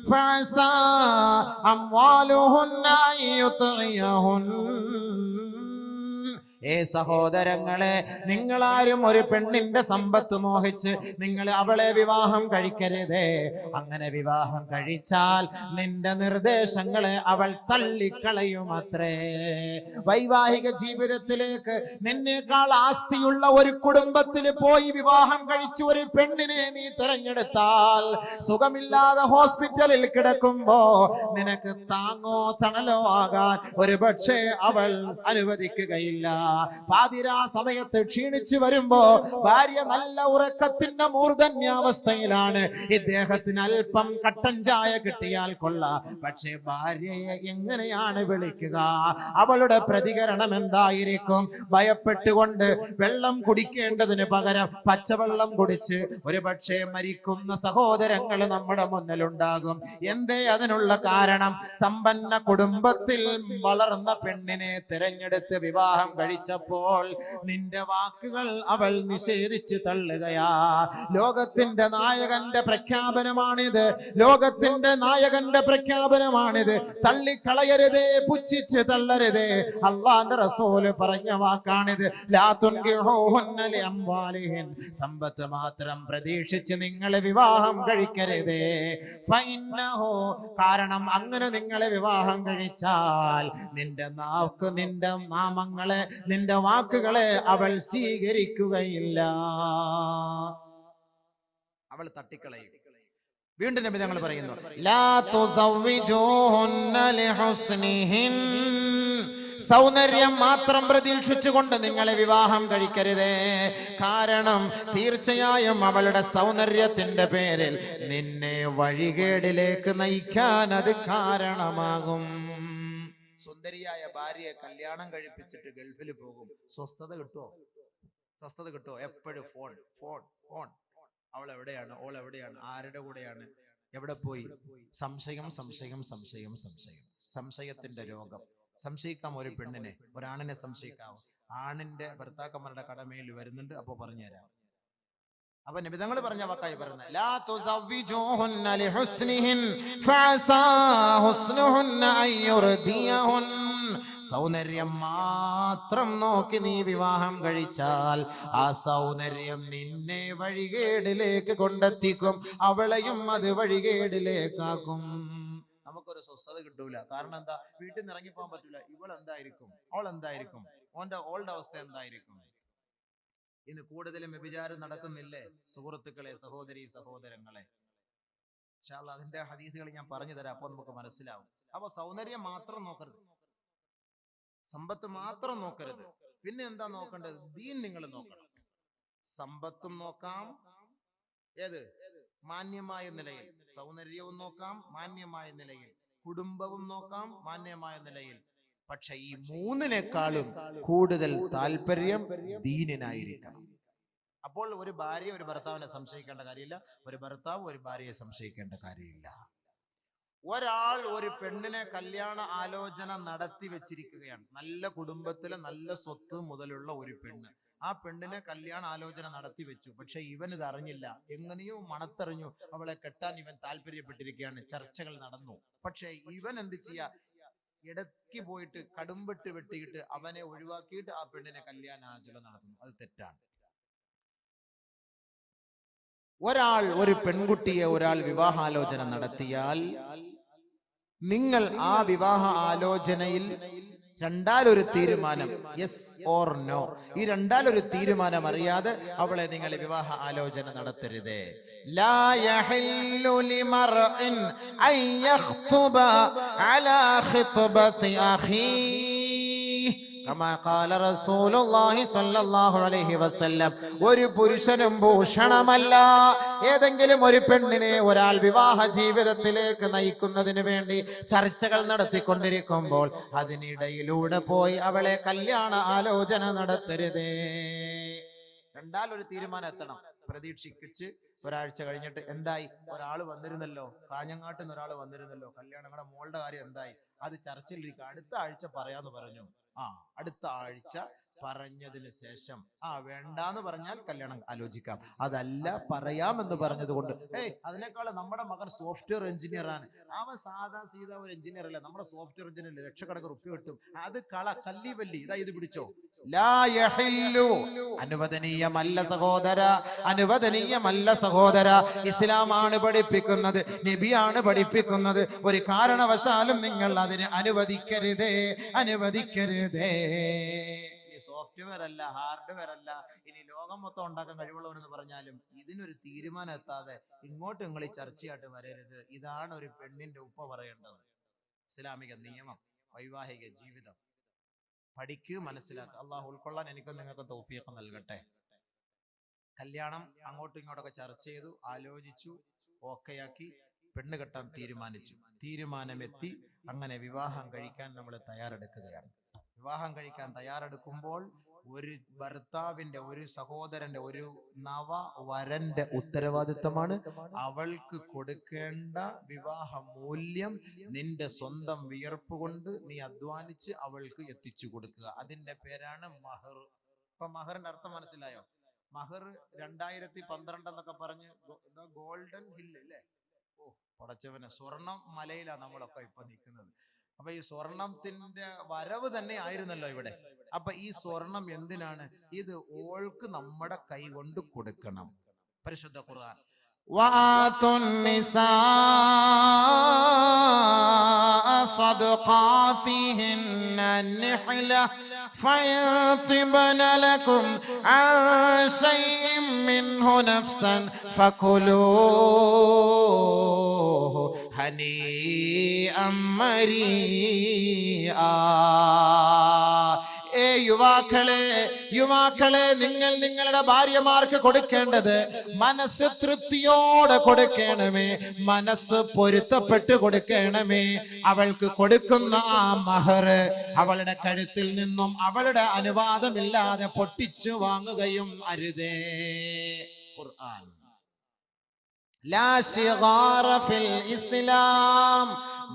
ഫഅസാ അംവാലുഹുന്ന യുത്ഇയഹുൻ. ഏ സഹോദരങ്ങളെ, നിങ്ങളാരും ഒരു പെണ്ണിന്റെ സമ്പത്ത് മോഹിച്ച് നിങ്ങൾ അവളെ വിവാഹം കഴിക്കരുതേ. അങ്ങനെ വിവാഹം കഴിച്ചാൽ നിന്റെ നിർദ്ദേശങ്ങളെ അവൾ തള്ളിക്കളയുമത്രേ. വൈവാഹിക ജീവിതത്തിലേക്ക് നിന്നേക്കാൾ ആസ്തിയുള്ള ഒരു കുടുംബത്തിൽ പോയി വിവാഹം കഴിച്ചു ഒരു പെണ്ണിനെ നീ തിരഞ്ഞെടുത്താൽ, സുഖമില്ലാതെ ഹോസ്പിറ്റലിൽ കിടക്കുമ്പോ നിനക്ക് താങ്ങോ തണലോ ആകാൻ ഒരു പക്ഷേ അവൾ അനുവദിക്കുകയില്ല. പാതിരാ സമയത്ത് ക്ഷീണിച്ചു വരുമ്പോ ഭാര്യ നല്ല ഉറക്കത്തിന്റെ മൂർധന്യാവസ്ഥയിലാണ്, ഇദ്ദേഹത്തിന് അല്പം കട്ടൻ ചായ കിട്ടിയാൽ കൊള്ളാം. പക്ഷേ ഭാര്യയെ എങ്ങനെയാണ് വിളിക്കുക? അവളുടെ പ്രതികരണം എന്തായിരിക്കും? ഭയപ്പെട്ടുകൊണ്ട് വെള്ളം കുടിക്കേണ്ടതിന് പകരം പച്ചവെള്ളം കുടിച്ച് ഒരു പക്ഷേ മരിക്കുന്ന സഹോദരങ്ങൾ നമ്മുടെ മുന്നിലുണ്ടാകും. എന്തേ അതിനുള്ള കാരണം? സമ്പന്ന കുടുംബത്തിൽ വളർന്ന പെണ്ണിനെ തിരഞ്ഞെടുത്ത് വിവാഹം കഴിച്ചപ്പോൾ നിന്റെ വാക്കുകൾ അവൾ നിഷേധിച്ച് തള്ളുകയാ. ലോകത്തിന്റെ നായകന്റെ പ്രഖ്യാപനമാണിത്, ലോകത്തിന്റെ നായകന്റെ പ്രഖ്യാപനമാണിത്. തള്ളിക്കളയരുതേ, പുച്ഛിച്ച് തള്ളരുതേ. അല്ലാഹുവിന്റെ റസൂല് പറഞ്ഞ വാക്കാണിത്. ലാ തുൻകിഹൂഹുന്ന ലിഅംവാലിഹിൻ. സമ്പത്ത് മാത്രം പ്രതീക്ഷിച്ച് നിങ്ങൾ വിവാഹം കഴിക്കരുതേ. ഫഇന്നഹു, കാരണം അങ്ങനെ നിങ്ങൾ വിവാഹം കഴിച്ചാൽ നിന്റെ നാക്ക്, നിന്റെ നാമങ്ങളെ, നിന്റെ വാക്കുകളെ അവൾ സ്വീകരിക്കുകയില്ല, അവൾ തട്ടിക്കളയും. വീണ്ടും നബി തങ്ങൾ പറയുന്നു, ലാ തുസവ്വിജൂഹുന്ന ലിഹുസ്നിഹിൻ. സൗന്ദര്യം മാത്രം പ്രതീക്ഷിച്ചുകൊണ്ട് നിങ്ങളെ വിവാഹം കഴിക്കരുതേ. കാരണം തീർച്ചയായും അവളുടെ സൗന്ദര്യത്തിന്റെ പേരിൽ നിന്നെ വഴികേടിലേക്ക് നയിക്കാൻ അത് കാരണമാകും. സുന്ദരിയായ ഭാര്യയെ കല്യാണം കഴിപ്പിച്ചിട്ട് ഗൾഫിൽ പോകും, സ്വസ്ഥത കിട്ടുമോ? സ്വസ്ഥത കിട്ടുമോ? എപ്പോഴും ഫോൺ ഫോൺ ഫോൺ. അവൾ എവിടെയാണ്, ഓൾ എവിടെയാണ്, ആരുടെ കൂടെയാണ്, എവിടെ പോയി? സംശയം സംശയം സംശയം സംശയം. സംശയത്തിന്റെ രോഗം. സംശയിക്കാം ഒരു പെണ്ണിനെ, ഒരാണിനെ സംശയിക്കാം. ആണിന്റെ ഭർത്താക്കന്മാരുടെ കടമയിൽ വരുന്നുണ്ട്, അപ്പൊ പറഞ്ഞുതരാം. അപ്പൊ നബിതങ്ങൾ പറഞ്ഞ വാക്കായി പറയുന്നത്, ലാ തുസവ്വിജൂഹുന്ന ലിഹുസ്നിഹിൻ ഫഅസാ ഹുസ്നുഹുന്ന അയ്യുർദിയഹുൻ. സൗന്ദര്യം മാത്രം നോക്കി നീ വിവാഹം കഴിച്ചാൽ ആ സൗന്ദര്യം നിന്നെ വഴികേടിലേക്ക് കൊണ്ടെത്തിക്കും, അവളെയും അത് വഴികേടിലേക്കാക്കും. നമുക്കൊരു സ്വസ്ഥത കിട്ടൂല. കാരണം എന്താ? വീട്ടിൽ നിന്ന് ഇറങ്ങിപ്പോകാൻ പറ്റൂല. ഇവൾ എന്തായിരിക്കും, ഓൾ എന്തായിരിക്കും, ഓളുടെ അവസ്ഥ എന്തായിരിക്കും? ഇന്ന് കൂടുതലും വ്യഭിചാരം നടക്കുന്നില്ലേ സുഹൃത്തുക്കളെ, സഹോദരി സഹോദരങ്ങളെ? ഇൻഷാ അല്ലാഹ് അതിന്റെ ഹദീസുകൾ ഞാൻ പറഞ്ഞു തരാം, അപ്പൊ നമുക്ക് മനസ്സിലാവും. അപ്പൊ സൗന്ദര്യം മാത്രം നോക്കരുത്. സമ്പത്ത് മാത്രം നോക്കരുത്. പിന്നെ എന്താ നോക്കേണ്ടത്? ദീൻ നിങ്ങൾ നോക്കണം. സമ്പത്തും നോക്കാം, ഏത് മാന്യമായ നിലയിൽ, സൗന്ദര്യവും നോക്കാം മാന്യമായ നിലയിൽ, കുടുംബവും നോക്കാം മാന്യമായ നിലയിൽ. പക്ഷെ ഈ മൂന്നിനേക്കാളും കൂടുതൽ താല്പര്യം ദീനിനായിരിക്കണം. അപ്പോൾ ഒരു ഭാര്യ ഒരു ഭർത്താവിനെ സംശയിക്കേണ്ട കാര്യമില്ല, ഒരു ഭർത്താവ് ഒരു ഭാര്യയെ സംശയിക്കേണ്ട കാര്യമില്ല. ഒരാൾ ഒരു പെണ്ണിനെ കല്യാണ ആലോചന നടത്തി വെച്ചിരിക്കുകയാണ്. നല്ല കുടുംബത്തിലെ നല്ല സ്വത്ത് മുതലുള്ള ഒരു പെണ്ണ്. ആ പെണ്ണിനെ കല്യാണ ആലോചന നടത്തി വെച്ചു. പക്ഷെ ഇവൻ ഇത് അറിഞ്ഞില്ല. എങ്ങനെയോ മണത്തറിഞ്ഞു അവളെ കെട്ടാൻ ഇവൻ താല്പര്യപ്പെട്ടിരിക്കുകയാണ്. ചർച്ചകൾ നടന്നു. പക്ഷെ ഇവൻ എന്ത് ചെയ്യാ? ഇടയ്ക്ക് പോയിട്ട് കടുംവെട്ട് വെട്ടിയിട്ട് അവനെ ഒഴിവാക്കിയിട്ട് ആ പെണ്ണിനെ കല്യാണാലോചന നടത്തുന്നു. അത് തെറ്റാണ്. ഒരാൾ ഒരു പെൺകുട്ടിയെ ഒരാൾ വിവാഹാലോചന നടത്തിയാൽ നിങ്ങൾ ആ വിവാഹ ആലോചനയിൽ രണ്ടാലൊരു തീരുമാനം, യെസ് ഓർ നോ, ഈ രണ്ടാലൊരു തീരുമാനം അറിയാതെ അവളെ നിങ്ങൾ വിവാഹ ആലോചന നടത്തരുത്. ലാ യഹില്ലു ലിമർഇൻ അൻ യഖ്തുബ അലാ ഖിത്ബതി അഖീ കമാ ഖാല റസൂലുള്ളാഹി സ്വല്ലല്ലാഹു അലൈഹി വസല്ലം. ഒരു പുരുഷനും ഭൂഷണമല്ല ഏതെങ്കിലും ഒരു പെണ്ണിനെ ഒരാൾ വിവാഹ ജീവിതത്തിലേക്ക് നയിക്കുന്നതിന് വേണ്ടി ചർച്ചകൾ നടത്തിക്കൊണ്ടിരിക്കുമ്പോൾ അതിനിടയിലൂടെ പോയി അവളെ കല്യാണ ആലോചന നടത്തരുതേ. രണ്ടാലൊരു തീരുമാനം എത്തണം. പ്രതീക്ഷിച്ച് ഒരാഴ്ച കഴിഞ്ഞിട്ട് എന്തായി? ഒരാൾ വന്നിരുന്നല്ലോ, കാഞ്ഞങ്ങാട്ടിൽ നിന്ന് ഒരാൾ വന്നിരുന്നല്ലോ, കല്യാണങ്ങളുടെ മോളുടെ കാര്യം എന്തായി? അത് ചർച്ചയിലിരിക്കുക, അടുത്ത ആഴ്ച പറയാന്ന് പറഞ്ഞു. അടുത്ത ആഴ്ച പറഞ്ഞതിന് ശേഷം വേണ്ടാന്ന് പറഞ്ഞാൽ കല്യാണം ആലോചിക്കാം. അതല്ല പറയാമെന്ന് പറഞ്ഞത് കൊണ്ട് അതിനേക്കാൾ നമ്മുടെ മകൻ സോഫ്റ്റ്വെയർ എഞ്ചിനീയർ ആണ്, അവൻ സാധാ സീതാ ഒരു എഞ്ചിനീയർ അല്ല, നമ്മുടെ സോഫ്റ്റ്വെയർ എഞ്ചിനീയർ ലക്ഷക്കണക്കിന് റുപ്യ കിട്ടും, അത് കല്ലിവല്ലി, ഇതാ ഇത് പിടിച്ചോ. ലാ യഹില്ലു, അനുവദനീയമല്ല സഹോദര, അനുവദനീയമല്ല സഹോദര. ഇസ്ലാമാണ് പഠിപ്പിക്കുന്നത്, നബിയാണ് പഠിപ്പിക്കുന്നത്. ഒരു കാരണവശാലും നിങ്ങൾ അതിനെ അനുവദിക്കരുതേ, അനുവദിക്കരുതേ. സോഫ്റ്റ്വെയർ അല്ല, ഹാർഡ്വെയർ അല്ല, ഇനി ലോകം മൊത്തം ഉണ്ടാക്കാൻ കഴിവുള്ളവരെന്ന് പറഞ്ഞാലും ഇതിനൊരു തീരുമാനം എത്താതെ ഇങ്ങോട്ട് നിങ്ങൾ ഈ ചർച്ചയായിട്ട് വരരുത്. ഇതാണ് ഒരു പെണ്ണിന്റെ ഉപ്പ പറയേണ്ടത്. ഇസ്ലാമിക നിയമം, വൈവാഹിക ജീവിതം പഠിക്ക്, മനസ്സിലാക്കുക. അള്ളാഹു ഉൾക്കൊള്ളാൻ എനിക്കും നിങ്ങൾക്ക് തൗഫീഖ് നൽകട്ടെ. കല്യാണം അങ്ങോട്ടും ഇങ്ങോട്ടൊക്കെ ചർച്ച ചെയ്തു, ആലോചിച്ചു, ഓക്കെയാക്കി, പെണ്ണ് കെട്ടാൻ തീരുമാനിച്ചു, തീരുമാനമെത്തി, അങ്ങനെ വിവാഹം കഴിക്കാൻ നമ്മൾ തയ്യാറെടുക്കുകയാണ്. വിവാഹം കഴിക്കാൻ തയ്യാറെടുക്കുമ്പോൾ ഒരു ഭർത്താവിന്റെ, ഒരു സഹോദരന്റെ, ഒരു നവ വരന്റെ ഉത്തരവാദിത്തമാണ് അവൾക്ക് കൊടുക്കേണ്ട വിവാഹ മൂല്യം നിന്റെ സ്വന്തം വിയർപ്പ് കൊണ്ട് നീ അധ്വാനിച്ച് അവൾക്ക് എത്തിച്ചു കൊടുക്കുക. അതിന്റെ പേരാണ് മഹർ. ഇപ്പൊ മഹറിന്റെ അർത്ഥം മനസ്സിലായോ? മഹർ 2012 എന്നൊക്കെ പറഞ്ഞ് ഗോൾഡൻ ഹില്ല് അല്ലേ? പടച്ചവനെ, സ്വർണം മലയിലാണ് നമ്മളൊക്കെ ഇപ്പൊ നിൽക്കുന്നത്. അപ്പൊ ഈ സ്വർണത്തിന്റെ വരവ് തന്നെ ആയിരുന്നല്ലോ ഇവിടെ. അപ്പൊ ഈ സ്വർണം എന്തിനാണ്? ഇത് ഓൾക്ക് നമ്മുടെ കൈ കൊണ്ട് കൊടുക്കണം. പരിശുദ്ധ ഖുർആൻ വആതുൻ നിസാ صدقاتهن النحلة فيطبن لكم عن شيء منه نفسا فكلوه هنيئا مريئا. യുവാക്കളെ, നിങ്ങൾ നിങ്ങളുടെ ഭാര്യമാർക്ക് കൊടുക്കേണ്ടത് മനസ്സ് തൃപ്തിയോടെ കൊടുക്കണമേ, മനസ്സ് പൊരുത്തപ്പെട്ട് കൊടുക്കണമേ. അവൾക്ക് കൊടുക്കുന്ന ആ മഹർ അവളുടെ കഴുത്തിൽ നിന്നും അവളുടെ അനുവാദമില്ലാതെ പൊട്ടിച്ചു വാങ്ങുകയും അരുതേ. ഖുർആൻ. ലാ ശിഗാറ ഫിൽ ഇസ്ലാം,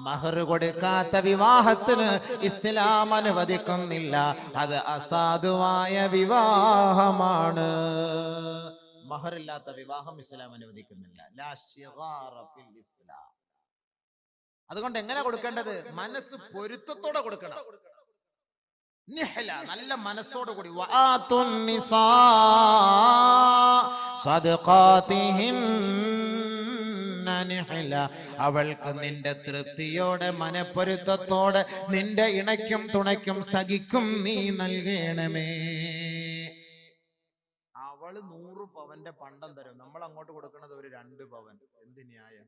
മഹർ കൊടുക്കാത്ത വിവാഹത്തിന് ഇസ്ലാം അനുവദിക്കുന്നില്ല. അത് അസാധുവായ വിവാഹമാണ്. മഹറില്ലാത്ത വിവാഹം ഇസ്ലാം അനുവദിക്കുന്നില്ല. ലാ ശിഗാറ ഫിൽ ഇസ്ലാം. അതുകൊണ്ട് എങ്ങനെ കൊടുക്കേണ്ടത്? മനസ്സ് പൊരുത്തത്തോടെ കൊടുക്കണം. നിഹ്ല, നല്ല മനസ്സോടുകൂടി. വആതുൻ നിസാ സദഖാതിഹിന്ന നിഹ്ല, അവൾക്ക് നിന്റെ തൃപ്തിയോടെ, മനപ്പൊരുത്തത്തോടെ, നിന്റെ ഇണയ്ക്കും തുണയ്ക്കും സഖിക്കും നീ നൽകണമേ. അവള് 100 പവന്റെ പണ്ടം തരും, നമ്മൾ അങ്ങോട്ട് കൊടുക്കുന്നത് ഒരു 2 പവൻ. എന്ത് ന്യായം?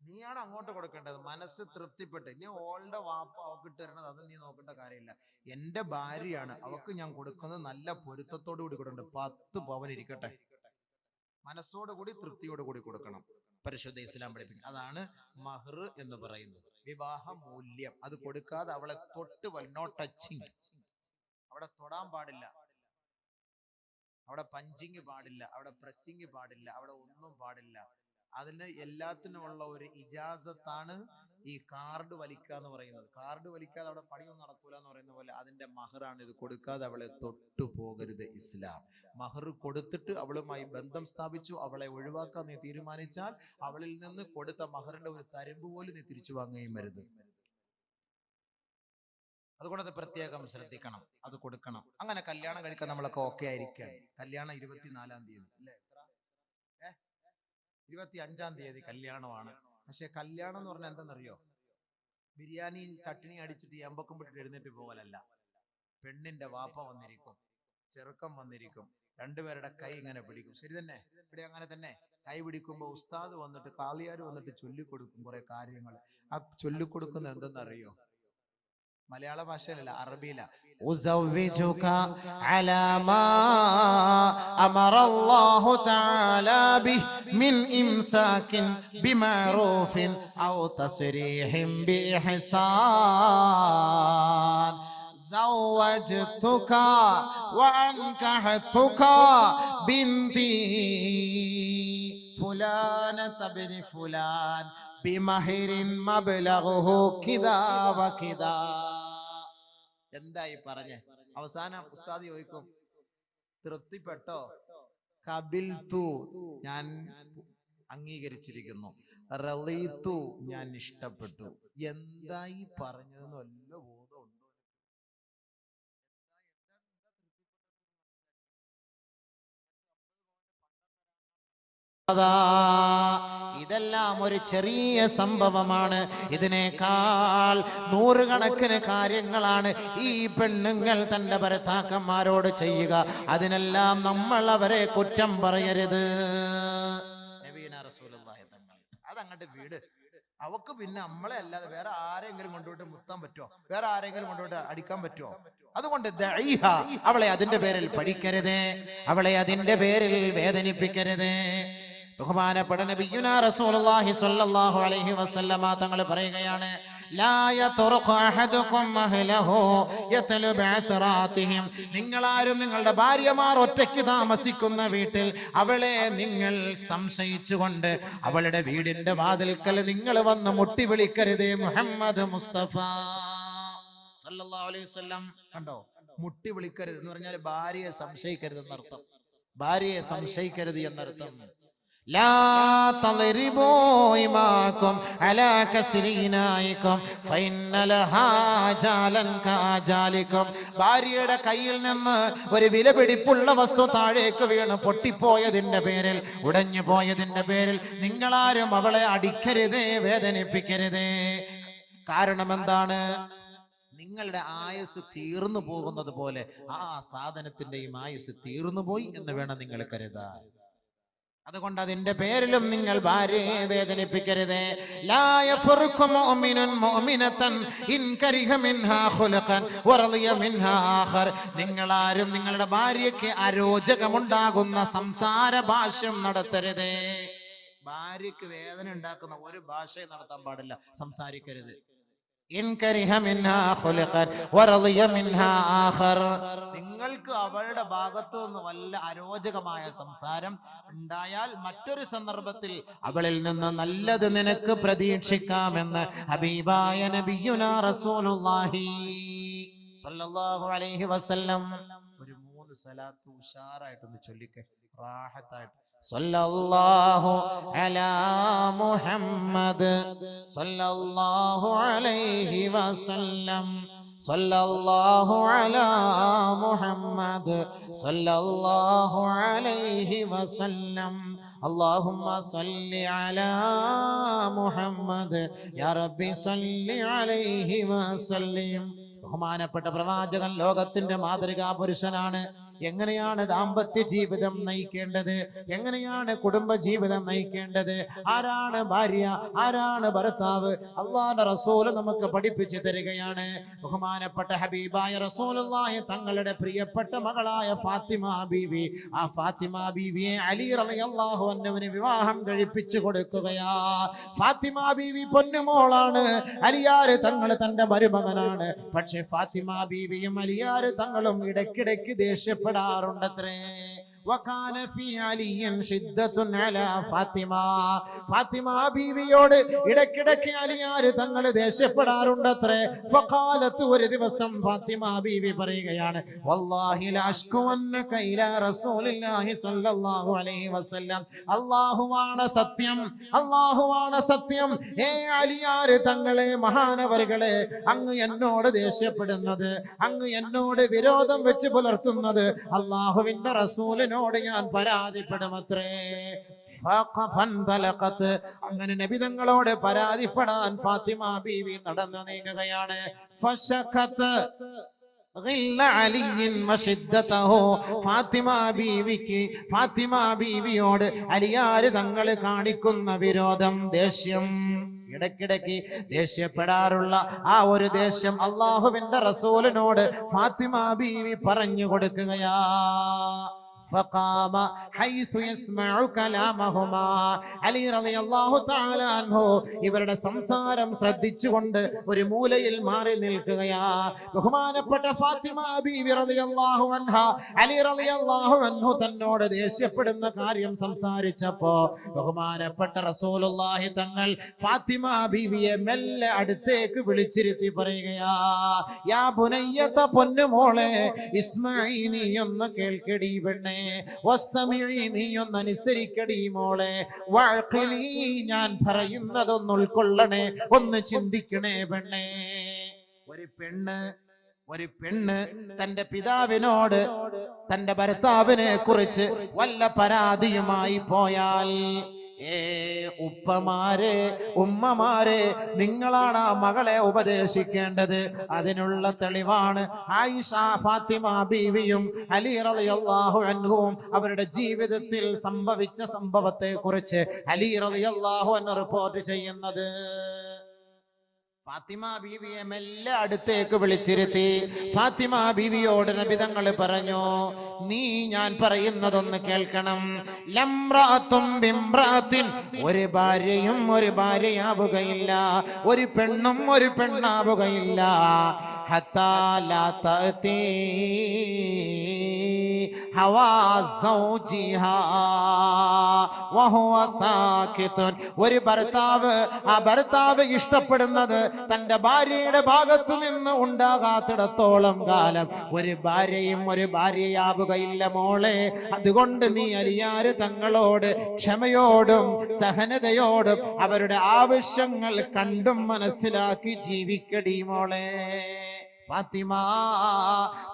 നീയാണ് അങ്ങോട്ട് കൊടുക്കേണ്ടത്. മനസ്സ് തൃപ്തിപ്പെട്ട് ഇനി ഓളുടെ വാപ്പ അവക്ക് ഇട്ട് തരണത് അത് നീ നോക്കേണ്ട കാര്യമില്ല. എന്റെ ഭാര്യയാണ്, അവക്ക് ഞാൻ കൊടുക്കുന്നത് നല്ല പൊരുത്തത്തോടു കൂടി കൊടുക്കണം. 10 പവൻ ഇരിക്കട്ടെ, മനസ്സോടുകൂടി തൃപ്തിയോട് കൂടി കൊടുക്കണം. പരിശുദ്ധ ഇസ്ലാം പഠിപ്പിക്കും. അതാണ് മഹർ എന്ന് പറയുന്നത്, വിവാഹ മൂല്യം. അത് കൊടുക്കാതെ അവളെ തൊട്ട് നോ ടച്ചിങ്, അവിടെ തൊടാൻ പാടില്ല, അവിടെ പഞ്ചിങ് പാടില്ല, അവിടെ പ്രസ്സിങ് പാടില്ല, അവിടെ ഒന്നും പാടില്ല. അതിന് എല്ലാത്തിനുമുള്ള ഒരു ഇജാസത്താണ് ഈ കാർഡ് വലിക്കുക എന്ന് പറയുന്നത്. കാർഡ് വലിക്കാതെ അവിടെ പണിയൊന്നും നടക്കൂല എന്ന് പറയുന്ന പോലെ അതിന്റെ മഹറാണ് ഇത്. കൊടുക്കാതെ അവളെ തൊട്ടു പോകരുത് ഇസ്ലാം. മഹർ കൊടുത്തിട്ട് അവളുമായി ബന്ധം സ്ഥാപിച്ചു, അവളെ ഒഴിവാക്കാൻ നീ തീരുമാനിച്ചാൽ അവളിൽ നിന്ന് കൊടുത്ത മഹറിന്റെ ഒരു തരമ്പ് പോലും നീ തിരിച്ചു വാങ്ങുകയും വരുത്. അതുകൊണ്ട് അത് പ്രത്യേകം ശ്രദ്ധിക്കണം, അത് കൊടുക്കണം. അങ്ങനെ കല്യാണം കഴിക്കാൻ നമ്മളൊക്കെ ഓക്കെ ആയിരിക്കുകയാണ്. കല്യാണം 24-ാം തീയതി അല്ലേ? 25-ാം തീയതി കല്യാണമാണ്. പക്ഷെ കല്യാണം എന്ന് പറഞ്ഞാൽ എന്തെന്നറിയോ? ബിരിയാണിയും ചട്ടിനിയും അടിച്ചിട്ട് എമ്പക്കം വിട്ടിട്ട് എഴുന്നേറ്റ് പോകലല്ല. പെണ്ണിന്റെ വാപ്പ വന്നിരിക്കും, ചെറുക്കം വന്നിരിക്കും, രണ്ടുപേരുടെ കൈ ഇങ്ങനെ പിടിക്കും. ശരി തന്നെ? ഇവിടെ അങ്ങനെ തന്നെ കൈ പിടിക്കുമ്പോ ഉസ്താദ് വന്നിട്ട് കാളിയാർ വന്നിട്ട് ചൊല്ലിക്കൊടുക്കും കുറെ കാര്യങ്ങൾ. ആ ചൊല്ലിക്കൊടുക്കുന്നത് എന്തെന്നറിയോ? മലയാള ഭാഷയിലല്ല, അറബിയില. ഉസവ്വിജുക അലാ മാ അമറല്ലാഹു തആല ബിഹി മിൻ ഇംസാകിൻ ബിമഅറൂഫിൻ ഔ തസ്രീഹിൻ ബിഇഹ്സാൻ സവ്വജ്തുക വഅൻകഹതുക ബിൻതി ഫുലാനത ബിനി ഫുലാൻ ബിമഹരിൻ മബ്ലഗുഹു കിദാ വകിദാ. എന്തായി പറഞ്ഞേ? അവസാനം ഉസ്താദ് ചോദിക്കും, തൃപ്തിപ്പെട്ടോ? ഖബിൽതു, ഞാൻ അംഗീകരിച്ചിരിക്കുന്നു. റളീതു, ഞാൻ ഇഷ്ടപ്പെട്ടു. എന്തായി പറഞ്ഞതെന്ന് വല്ല ബോധമുണ്ടോ? ഇതെല്ലാം ഒരു ചെറിയ സംഭവമാണ്. ഇതിനേക്കാൾ നൂറുകണക്കിന് കാര്യങ്ങളാണ് ഈ പെണ്ണുങ്ങൾ തന്റെ ഭർത്താക്കന്മാരോട് ചെയ്യുക. അതിനെല്ലാം നമ്മൾ അവരെ കുറ്റം പറയരുത്. അതങ്ങോട്ട് വീട്. അവക്ക് പിന്നെ നമ്മളെ അല്ലാതെ വേറെ ആരെങ്കിലും കൊണ്ടുപോയിട്ട് മുത്താൻ പറ്റുമോ? വേറെ ആരെങ്കിലും കൊണ്ടുപോയിട്ട് അടിക്കാൻ പറ്റുമോ? അതുകൊണ്ട് ദഈഹ, അവളെ അതിന്റെ പേരിൽ പഠിക്കരുത്, അവളെ അതിന്റെ പേരിൽ വേദനിപ്പിക്കരുത്. ബഹുമാനപ്പെട്ട നബിയുനാ റസൂലുള്ളാഹി സ്വല്ലല്ലാഹു അലൈഹി വസല്ലമ തങ്ങൾ പറയുകയാണ്, ലാ യത്റുഖു അഹദുകും അഹ്ലഹു യത്ലു ബഅസ്റാതിഹിം. നിങ്ങളാരും നിങ്ങളുടെ ഭാര്യമാർ ഒറ്റയ്ക്ക് താമസിക്കുന്ന വീട്ടിൽ അവളെ നിങ്ങൾ സംശയിച്ചുകൊണ്ട് അവളുടെ വീടിന്റെ വാതിൽക്കൽ നിങ്ങൾ വന്ന് മുട്ടി വിളിക്കരുത്. മുഹമ്മദ് മുസ്തഫ സല്ലല്ലാഹു അലൈഹി വസല്ലം കണ്ടോ? മുട്ടി വിളിക്കരുത് എന്ന് പറഞ്ഞാൽ ഭാര്യയെ സംശയിക്കരുത് എന്നർത്ഥം. ഭാര്യയെ സംശയിക്കരുത് എന്നർത്ഥം. ലാ തളിരിബൂ ഇമാകും അലാ കസ്രീനായികും ഫഇന്ന ലഹാ ജാലൻ കാജാലികും. ഭാര്യയുടെ കയ്യിൽ നിന്ന് ഒരു വിലപിടിപ്പുള്ള വസ്തു താഴേക്ക് വീണ് പൊട്ടിപ്പോയതിന്റെ പേരിൽ, ഉടഞ്ഞു പോയതിന്റെ പേരിൽ നിങ്ങളാരും അവളെ അടിക്കരുത്, വേദനിപ്പിക്കരുത്. കാരണം എന്താണ്? നിങ്ങളുടെ ആയുസ് തീർന്നു പോകുന്നത് പോലെ ആ സാധനത്തിന്റെയും ആയുസ് തീർന്നു പോയി എന്ന് വേണം നിങ്ങൾ കരുതാൻ. അതുകൊണ്ട് അതിന്റെ പേരിലും നിങ്ങൾ ഭാര്യയെ വേദനിപ്പിക്കരുത്. ലാ യഫറുഖു മുഅ്മിനുൻ മുഅ്മിനതൻ ഇൻ കരിഹ മിൻഹാ ഖുലഖൻ വറളിയ മിൻഹാ ആഖർ. നിങ്ങളാരും നിങ്ങളുടെ ഭാര്യയ്ക്ക് അരോചകമുണ്ടാകുന്ന സംസാര ഭാഷ്യം നടത്തരുത്. ഭാര്യയ്ക്ക് വേദന ഉണ്ടാക്കുന്ന ഒരു ഭാഷയും നടത്താൻ പാടില്ല, സംസാരിക്കരുത്. നിങ്ങൾക്ക് അവളുടെ ഭാഗത്തു നിന്ന് വല്ല അരോചകമായ സംസാരം ഉണ്ടായാൽ മറ്റൊരു സന്ദർഭത്തിൽ അവളിൽ നിന്ന് നല്ലത് നിനക്ക് പ്രതീക്ഷിക്കാമെന്ന് ഹബീബായ നബിയുനാ റസൂലുള്ളാഹി സ്വല്ലല്ലാഹു അലൈഹി വസല്ലം. ഒരു 3 സ്വലാത്ത് ഉഷാറായിട്ടൊന്ന് ചൊല്ലിക്കേ, റാഹത്തായിട്ട്. സല്ലല്ലാഹു അലാ മുഹമ്മദ് സല്ലല്ലാഹു അലൈഹി വസല്ലം. സല്ലല്ലാഹു അലാ മുഹമ്മദ് സല്ലല്ലാഹു അലൈഹി വസല്ലം. അല്ലാഹുമ്മ സല്ലി അലാ മുഹമ്മദ് യാ റബ്ബി സല്ലി അലൈഹി വസല്ലം. ബഹുമാനപ്പെട്ട പ്രവാചകൻ ലോകത്തിന്റെ മാതൃകാ പുരുഷനാണ്. എങ്ങനെയാണ് ദാമ്പത്യ ജീവിതം നയിക്കേണ്ടത്, എങ്ങനെയാണ് കുടുംബ ജീവിതം നയിക്കേണ്ടത്, ആരാണ് ഭാര്യ, ആരാണ് ഭർത്താവ്, അള്ളാഹുവിന്റെ റസൂൽ നമുക്ക് പഠിപ്പിച്ചു തരികയാണ്. ബഹുമാനപ്പെട്ട ഹബീബായ റസൂലുള്ളാഹി തങ്ങളുടെ പ്രിയപ്പെട്ട മകളായ ഫാത്തിമ ബീവി, ആ ഫാത്തിമ ബീവിയെ അലി റളിയല്ലാഹു അൻഹുവിന് വിവാഹം കഴിപ്പിച്ചു കൊടുക്കുകയാ. ഫാത്തിമ ബീവി പൊന്നുമോളാണ്, അലിയാർ തങ്ങൾ തന്റെ മരുമകനാണ്. പക്ഷെ ഫാത്തിമ ബീവിയും അലിയാർ തങ്ങളും ഇടയ്ക്കിടയ്ക്ക് ദേഷ്യപ്പെടാറുണ്ടത്രേ. وكان في علي شدة على فاطمة. ഫാത്തിമ ബീവിയോട് ഇടയ്ക്കിടയ്ക്ക് അലിയാർ തങ്ങൾ ദേഷ്യപ്പെടാറുണ്ടത്രേ. ഫഖാലത്ത്, ഒരു ദിവസം ഫാത്തിമ ബീവി പറയുകയാണ്, വല്ലാഹി ലാ അഷ്കുവന്നക ഇലാ റസൂലില്ലാഹി സ്വല്ലല്ലാഹു അലൈഹി വസല്ലം. അല്ലാഹുവാണ് സത്യം, അല്ലാഹുവാണ് സത്യം, ഏ അലിയാർ തങ്ങളെ, മഹാനവറുകളെ, അങ്ങ് എന്നോട് ദേഷ്യപ്പെടുന്നത്, അങ്ങ് എന്നോട് വിരോധം വെച്ച് പുലർത്തുന്നത് അല്ലാഹുവിന്റെ റസൂലിനോട് ഞാൻ പരാതിപ്പെടുമത്രേ. അങ്ങനെ നബി തങ്ങളോട് പരാതിപ്പെടാൻ ഫാത്തിമ ബീവി നടന്നു നീങ്ങുകയാണ്. ഫാത്തിമ ബീവിയോട് അലിയാര് തങ്ങൾ കാണിക്കുന്ന വിരോധം, ദേഷ്യം, ഇടയ്ക്കിടയ്ക്ക് ദേഷ്യപ്പെടാറുള്ള ആ ഒരു ദേഷ്യം അള്ളാഹുവിന്റെ റസൂലിനോട് ഫാത്തിമ ബീവി പറഞ്ഞു കൊടുക്കുകയാ. فقام حيث يسمع كلامهما. അലി റളിയല്ലാഹു തആല അൻഹു ഇവരുടെ സംസാരം ശ്രദ്ധിച്ചുകൊണ്ട് ഒരു മൂലയിൽ മാറി നിൽക്കുകയാ. ബഹുമാനപ്പെട്ട ഫാത്തിമ ബീവി റളിയല്ലാഹു അൻഹ അലി റളിയല്ലാഹു അൻഹു തന്നോട് ദേഷ്യപ്പെടുന്ന കാര്യം സംസാരിച്ചപ്പോ ബഹുമാനപ്പെട്ട റസൂലുള്ളാഹി തങ്ങൾ ഫാത്തിമ ബീവിയെ മെല്ലെ അടുത്തേക്ക് വിളിച്ചിരുത്തി പറയുകയാ, യാ ബുനയ്യത, പൊന്നുമോളെ, ഇസ്മഈ, നീ ഒന്ന് കേൾക്കടി പെണ്ണേ, വസ്തമിഇ, നീ ഒന്ന് അനുസരിക്കടി മോളെ, വഅഖിലി, ഞാൻ പറയുന്നതൊന്ന് ഉൾക്കൊള്ളണേ, ഒന്ന് ചിന്തിക്കണേ പെണ്ണേ. ഒരു പെണ്ണ് തന്റെ പിതാവിനോട് തന്റെ ഭർത്താവിനെ കുറിച്ച് വല്ല പരാതിയുമായി പോയാൽ, ഉപ്പമാരെ, ഉമ്മമാരെ, നിങ്ങളാണ് ആ മകളെ ഉപദേശിക്കേണ്ടത്. അതിനുള്ള തെളിവാണ് ആയിഷ, ഫാത്തിമ ബീവിയും അലി റളിയല്ലാഹു അൻഹുവും അവരുടെ ജീവിതത്തിൽ സംഭവിച്ച സംഭവത്തെ കുറിച്ച് അലി റളിയല്ലാഹു അൻഹു റിപ്പോർട്ട് ചെയ്യുന്നത്. ഫാത്തിമ ബീവിയെ മെല്ലെ അടുത്തേക്ക് വിളിച്ചിരുത്തി ഫാത്തിമ ബീവിയോട് നബി തങ്ങൾ പറഞ്ഞു, നീ ഞാൻ പറയുന്നതൊന്ന് കേൾക്കണം. ലംറഅത്തും ബിംറഅത്തിൻ, ഒരു ഭാര്യയും ഒരു ഭാര്യയാവുകയില്ല, ഒരു പെണ്ണും ഒരു പെണ്ണാവുകയില്ല. ഹത്താ ലാ തഅതി ഹവാ സൗജിഹാ വഹുവ സാകിതുൻ. ഒരു ഭർത്താവ്, ആ ഭർത്താവ് ഇഷ്ടപ്പെടുന്നത് തന്റെ ഭാര്യയുടെ ഭാഗത്തു നിന്ന് ഉണ്ടാകാത്തിടത്തോളം കാലം ഒരു ഭാര്യയും ഒരു ഭാര്യയാവുകയില്ല മോളെ. അതുകൊണ്ട് നീ അലിയാര് തങ്ങളോട് ക്ഷമയോടും സഹനതയോടും അവരുടെ ആവശ്യങ്ങൾ കണ്ടും മനസ്സിലാക്കി ജീവിക്കടി മോളെ. ഫാത്തിമ,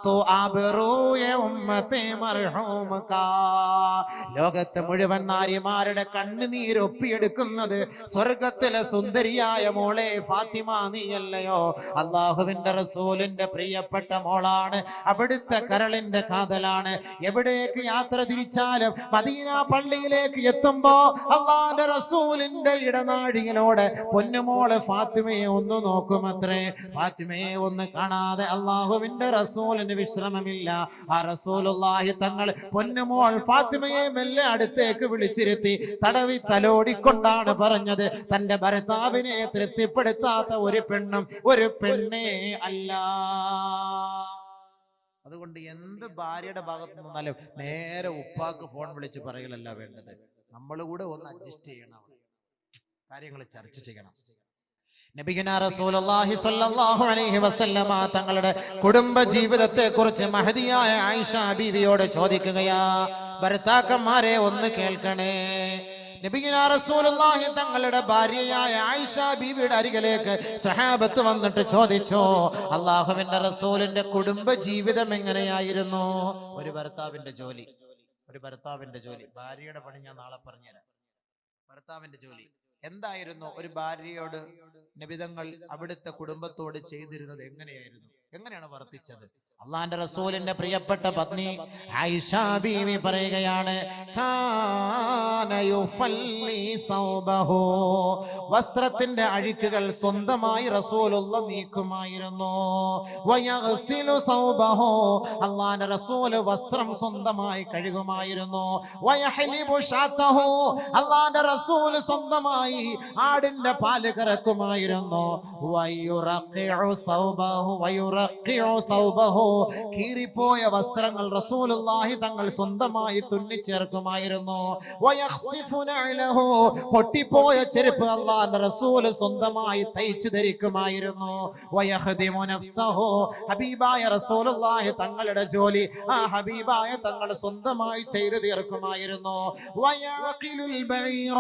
തോ ആബറൂയ ഉമ്മത്തെ മർഹൂമ കാ. ലോകത്തെ മുഴുവൻ നാരിമാരുടെ കണ്ണുനീര് ഒപ്പിയെടുക്കുന്നത് സ്വർഗത്തിലെ സുന്ദരിയായ മോളെ ഫാത്തിമ നീയല്ലയോ? അള്ളാഹുവിന്റെ റസൂലിന്റെ പ്രിയപ്പെട്ട മോളാണ്, അവിടുത്തെ കരളിന്റെ കാതലാണ്. എവിടേക്ക് യാത്ര തിരിച്ചാലും മദീന പള്ളിയിലേക്ക് എത്തുമ്പോ അള്ളാഹുവിന്റെ റസൂലിന്റെ ഇടനാഴിയിലൂടെ പൊന്നുമോള് ഫാത്തിമയെ ഒന്ന് നോക്കുമത്രേ. ഫാത്തിമയെ ഒന്ന് കാണാൻ അല്ലാഹുവിന്റെ റസൂലിന് വിശ്രമമില്ല. ആ റസൂലുള്ളാഹി തങ്ങൾ പൊന്നുമോൾ ഫാത്തിമയെ മെല്ലെ അടുത്തേക്ക് വിളിച്ചിരുത്തി തടവി തലോടിക്കൊണ്ടാണ് പറഞ്ഞത്, തന്റെ ഭർത്താവിനെ തൃപ്തിപ്പെടുത്താത്ത ഒരു പെണ്ണും ഒരു പെണ്ണേ അല്ല. അതുകൊണ്ട് എന്ത് ഭാര്യയുടെ ഭാഗത്ത് നിന്നാലും നേരെ ഉപ്പാക്ക് ഫോൺ വിളിച്ച് പറയലല്ല വേണ്ടത്. നമ്മൾ കൂടെ ഒന്ന് അഡ്ജസ്റ്റ് ചെയ്യണം, കാര്യങ്ങൾ ചർച്ച ചെയ്യണം. നബിയുനാ റസൂലുള്ളാഹി സ്വല്ലല്ലാഹു അലൈഹി വസല്ലമ തങ്ങളുടെ കുടുംബ ജീവിതത്തെ കുറിച്ച് മഹദിയായ ആയിഷ ബീവിയോട് ചോദിക്കുകയാ. ഭർത്താക്കന്മാരെ ഒന്ന് കേൾക്കണേ. നബിയുനാ റസൂലുള്ളാഹി തങ്ങളുടെ ഭാര്യയായ ആയിഷ ബീവിയുടെ അരികിലേക്ക് സഹാബത്ത് വന്നിട്ട് ചോദിച്ചു, അല്ലാഹുവിന്റെ റസൂലിന്റെ കുടുംബ ജീവിതം എങ്ങനെയായിരുന്നു? ഒരു ഭർത്താവിന്റെ ജോലി, ഭാര്യയുടെ പണി ഞാൻ നാളെ പറഞ്ഞുതരാം. ഭർത്താവിന്റെ ജോലി എന്തായിരുന്നു? ഒരു ഭാര്യയോട് നബിതങ്ങൾ അവിടുത്തെ കുടുംബത്തോട് ചെയ്തിരുന്നത് എങ്ങനെയായിരുന്നു? എങ്ങനെയാണ് വർത്തിച്ചത്? അള്ളാന്റെ റസൂലിന്റെ പ്രിയപ്പെട്ട പത്നി ആയിഷ ബീവി പറയുകയാണ്, കാന യുഫല്ലി സൗബഹു, വസ്ത്രത്തിന്റെ അഴുക്കുകൾ സ്വന്തമായി റസൂലുള്ള നീക്കുമായിരുന്നു. വയഗ്സിലു സൗബഹു, അള്ളാന്റെ റസൂല് വസ്ത്രം സ്വന്തമായി കഴുകുമായിരുന്നു. വയഹ്ലിബു ഷാതഹു, അള്ളാന്റെ റസൂല് സ്വന്തമായി ആടിന്റെ പാല് കറക്കുമായിരുന്നു. വയുറഖിഉ സൗബഹു വയുറഖിഉ സൗബഹു, കീറിപ്പോയ വസ്ത്രങ്ങൾ റസൂലുള്ളാഹി തങ്ങൾ സ്വന്തമായി തുന്നിച്ചേർക്കുമായിരുന്നു. വയഖ്സിഫു നഅലഹു, പൊട്ടിപ്പോയ ചെരുപ്പ് അല്ലാഹുവിന്റെ റസൂൽ സ്വന്തമായി തയ്ച്ചു ധരിക്കുമായിരുന്നു. വയഖദിമു നഫ്സഹു, ഹബീബായ റസൂലുള്ളാഹി തങ്ങളുടെ ജോലി ആ ഹബീബായ തങ്ങൾ സ്വന്തമായി ചെയ്തു തീർക്കുമായിരുന്നു. വയഖിലുൽ ബഈറ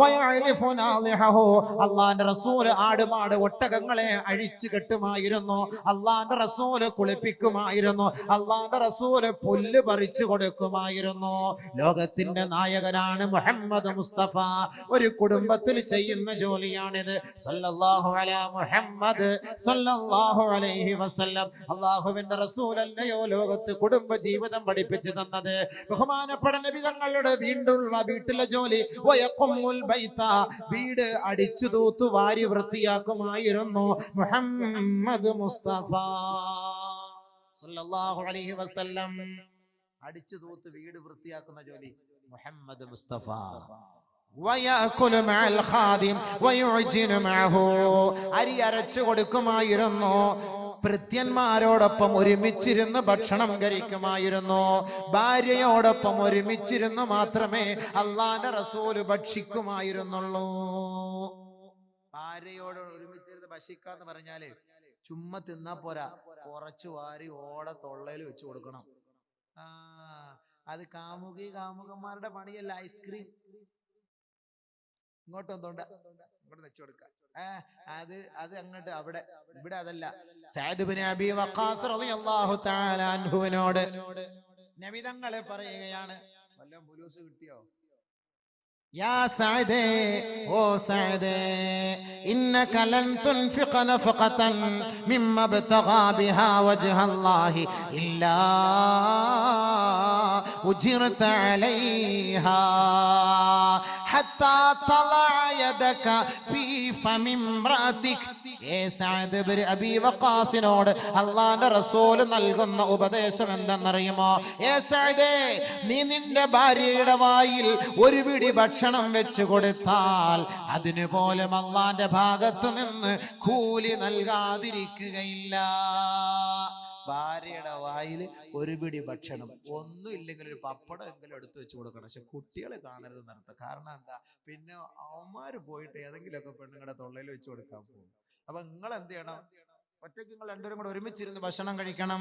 വയഅലിഫു നാളിഹു, അല്ലാഹുവിന്റെ റസൂൽ ആടുമാട് ഒട്ടകങ്ങളെ അഴിച്ചു കെട്ടുമായിരുന്നു. അല്ലാഹുവിന്റെ റസൂൽ കുളിപ്പിക്കുമായിരുന്നു. അല്ലാഹുവിന്റെ റസൂല് പുല്ല് പറിച്ചു കൊടുക്കുമായിരുന്നു. ലോകത്തിന്റെ നായകനാണ് മുഹമ്മദ് മുസ്തഫ. ഒരു കുടുംബത്തിൽ ചെയ്യുന്ന ജോലിയാണിത്. സല്ലല്ലാഹു അലാ മുഹമ്മദ് സല്ലല്ലാഹു അലൈഹി വസല്ലം. അല്ലാഹുവിന്റെ റസൂലല്ലയോ ലോകത്ത് കുടുംബ ജീവിതം പഠിപ്പിച്ചു തന്നത്. ബഹുമാനപ്പെട്ട നബി തങ്ങളുടെ വീട്ടിലെ ജോലി വയഖുമുൽ ബൈത, വീട് അടിച്ചു തൂത്തു വാരി വൃത്തിയാക്കുമായിരുന്നു മുഹമ്മദ് മുസ്തഫ സല്ലല്ലാഹു അലൈഹി വസല്ലം. അടിച്ചു തൂത്ത് വീട് വൃത്തിയാക്കുന്ന ജോലി മുഹമ്മദ് മുസ്തഫ. വയഅകുലു മഅൽ ഖാദിം വയുഅ്ജിനു മഅഹു, അരി അരച്ചു കൊടുക്കുമായിരുന്നു. ഭൃത്യന്മാരോടൊപ്പം ഒരുമിച്ചിരുന്ന് ഭക്ഷണം കഴിക്കുമായിരുന്നു. ഭാര്യയോടൊപ്പം ഒരുമിച്ചിരുന്ന് മാത്രമേ അല്ലാഹുവിന്റെ റസൂൽ ഭക്ഷിക്കുമായിരുന്നുള്ളൂ. ഭാര്യയോട് ഒരുമിച്ചിരുന്ന് ഭക്ഷിക്കാന്ന് പറഞ്ഞാല് ചുമ്മാ തിന്നാ പോരാ, കുറച്ചു വാരി ഓടെ തൊള്ളയിൽ വെച്ച് കൊടുക്കണം. അത് കാമുകന്മാരുടെ പണിയല്ല. ഐസ്ക്രീം ഇങ്ങോട്ടൊന്നുണ്ട്, ഇങ്ങോട്ട് വെച്ചു കൊടുക്കാം. അത് അങ്ങോട്ട് അവിടെ, ഇവിടെ അതല്ല. സഅദ് ഇബ്നു അബീ വഖാസ് റളിയല്ലാഹു തആല അൻഹുവിനോട് നബി തങ്ങൾ പറയുകയാണ്, വല്ല മുലൂസ് കിട്ടിയോ? يا سعد او سعد انك لن تنفق نفقه مما ابتغى بها وجه الله الا اجرت عليها حتى طلع يدك في فم امراتك. സഅദ് ഇബ്നു അബീ വഖാസിനോട് അല്ലാഹുവിന്റെ റസൂൽ നൽകുന്ന ഉപദേശം എന്തെന്നറിയുമോ? സഅദേ, നീ നിന്റെ ഭാര്യയുടെ വായിൽ ഒരു പിടി ഭക്ഷണം വെച്ചു കൊടുത്താൽ അതിനു പോലും അല്ലാഹുവിന്റെ ഭാഗത്ത് നിന്ന് കൂലി നൽകാതിരിക്കുകയില്ല. ഭാര്യയുടെ വായിൽ ഒരു പിടി ഭക്ഷണം, ഒന്നും ഇല്ലെങ്കിൽ ഒരു പപ്പടം എങ്കിലും എടുത്തു വെച്ച് കൊടുക്കണം. പക്ഷെ കുട്ടികളെ കാണരുത് നിർത്തുക. കാരണം എന്താ? പിന്നെ അവന്മാര് പോയിട്ട് ഏതെങ്കിലുമൊക്കെ പെണ്ണുങ്ങളുടെ തൊള്ളയിൽ വെച്ച് കൊടുക്കാൻ പോകും. അപ്പൊ നിങ്ങൾ എന്ത് ചെയ്യണം? ഒറ്റയ്ക്ക് നിങ്ങൾ രണ്ടുപേരും കൂടെ ഒരുമിച്ചിരുന്ന് ഭക്ഷണം കഴിക്കണം.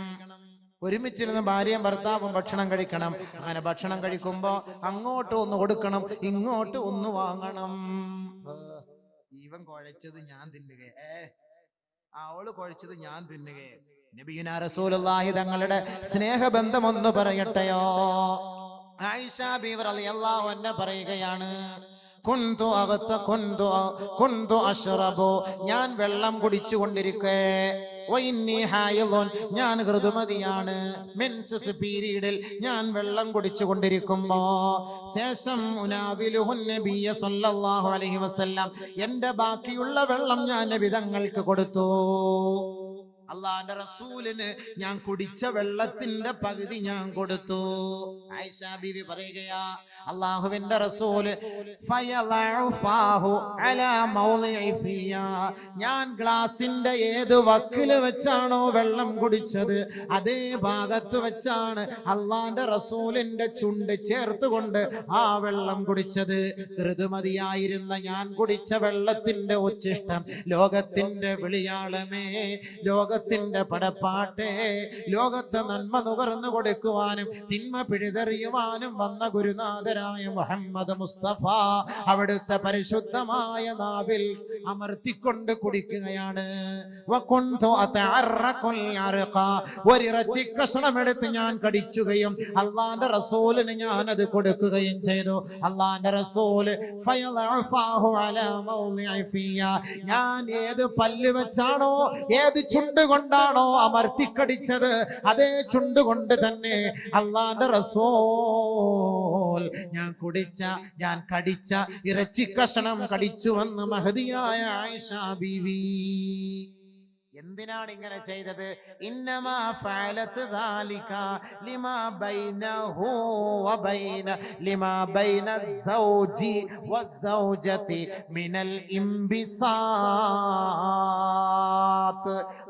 ഒരുമിച്ചിരുന്ന് ഭാര്യയും ഭർത്താവും ഭക്ഷണം കഴിക്കണം. അങ്ങനെ ഭക്ഷണം കഴിക്കുമ്പോ അങ്ങോട്ട് ഒന്ന് കൊടുക്കണം, ഇങ്ങോട്ട് ഒന്ന് വാങ്ങണം. ഇവൻ കുഴച്ചത് ഞാൻ തിന്നുകേ, അവള് കുഴച്ചത് ഞാൻ തിന്നുകേ. നബിയുനാ റസൂലുള്ളാഹി തങ്ങളുടെ സ്നേഹബന്ധം ഒന്ന് പറയട്ടെയോ? ആയിഷ ബീവി റളിയല്ലാഹു അൻഹ പറയുകയാണ്, ഞാൻ വെള്ളം കുടിച്ചു കൊണ്ടിരിക്കേ, ഞാൻ ഋതുമതിയാണ്, മെൻസസ് പീരീഡിൽ ഞാൻ വെള്ളം കുടിച്ചു കൊണ്ടിരിക്കുമ്പോ ശേഷം എന്റെ ബാക്കിയുള്ള വെള്ളം ഞാൻ നബി തങ്ങൾക്ക് കൊടുത്തു. അള്ളാന്റെ റസൂലിന് ഞാൻ കുടിച്ച വെള്ളത്തിന്റെ പകുതി ഞാൻ കൊടുത്തു. ആയിഷ ബീവി പറയുകയാ, അള്ളാഹുവിന്റെ റസൂല് ഞാൻ ഗ്ലാസിന്റെ ഏത് വക്കില് വെച്ചാണോ വെള്ളം കുടിച്ചത് അതേ ഭാഗത്ത് വെച്ചാണ് അള്ളാന്റെ റസൂലിന്റെ ചുണ്ട് ചേർത്തുകൊണ്ട് ആ വെള്ളം കുടിച്ചത്. ഋതുമതിയായിരുന്ന ഞാൻ കുടിച്ച വെള്ളത്തിന്റെ ഉച്ഛിഷ്ടം ലോകത്തിന്റെ വിളിയാളമേ, ലോകത്തിന്റെ പടപ്പാട്ടെ, ലോകത്തെ നന്മ നുകർന്നു കൊടുക്കുവാനും തിന്മ പിഴുതെറിയുവാനും വന്ന ഗുരുനാഥരായ മുഹമ്മദ് മുസ്തഫ അവിടുത്തെ പരിശുദ്ധമായ നാവിൽ അമർത്തിക്കൊണ്ട് കുടിക്കുകയാണ്. വകുന്തു അതഅറഖുൽ അർഖ, ഒരിറച്ചി കഷ്ണം എടുത്ത് ഞാൻ കടിക്കുകയും അള്ളാന്റെ റസൂലിന് ഞാൻ അത് കൊടുക്കുകയും ചെയ്തു. അള്ളാന്റെ റസൂൽ ഫയളഅഫാഹു അലാ മൗളിഇ ഫിയ, ഞാൻ ഏത് പല്ല് വെച്ചാണോ ഏത് ചുണ്ട് കൊണ്ടാണോ അമർത്തിക്കടിച്ചത് അതേ ചുണ്ട് കൊണ്ട് തന്നെ അള്ളാന്റെ റസൂൽ ഞാൻ കടിച്ച ഇറച്ചി കഷണം കടിച്ചുവെന്ന് മഹദിയായ ആയിഷ ബീവി. എന്തിനാണ് ഇങ്ങനെ ചെയ്തത്? ഇന്നമാ ഫഅലത് ദാലിക ലിമാ ബൈനഹു വബൈന ലിമാ ബൈന സൗജി വസൗജതി മിനൽ ഇംബിസാത്ത്.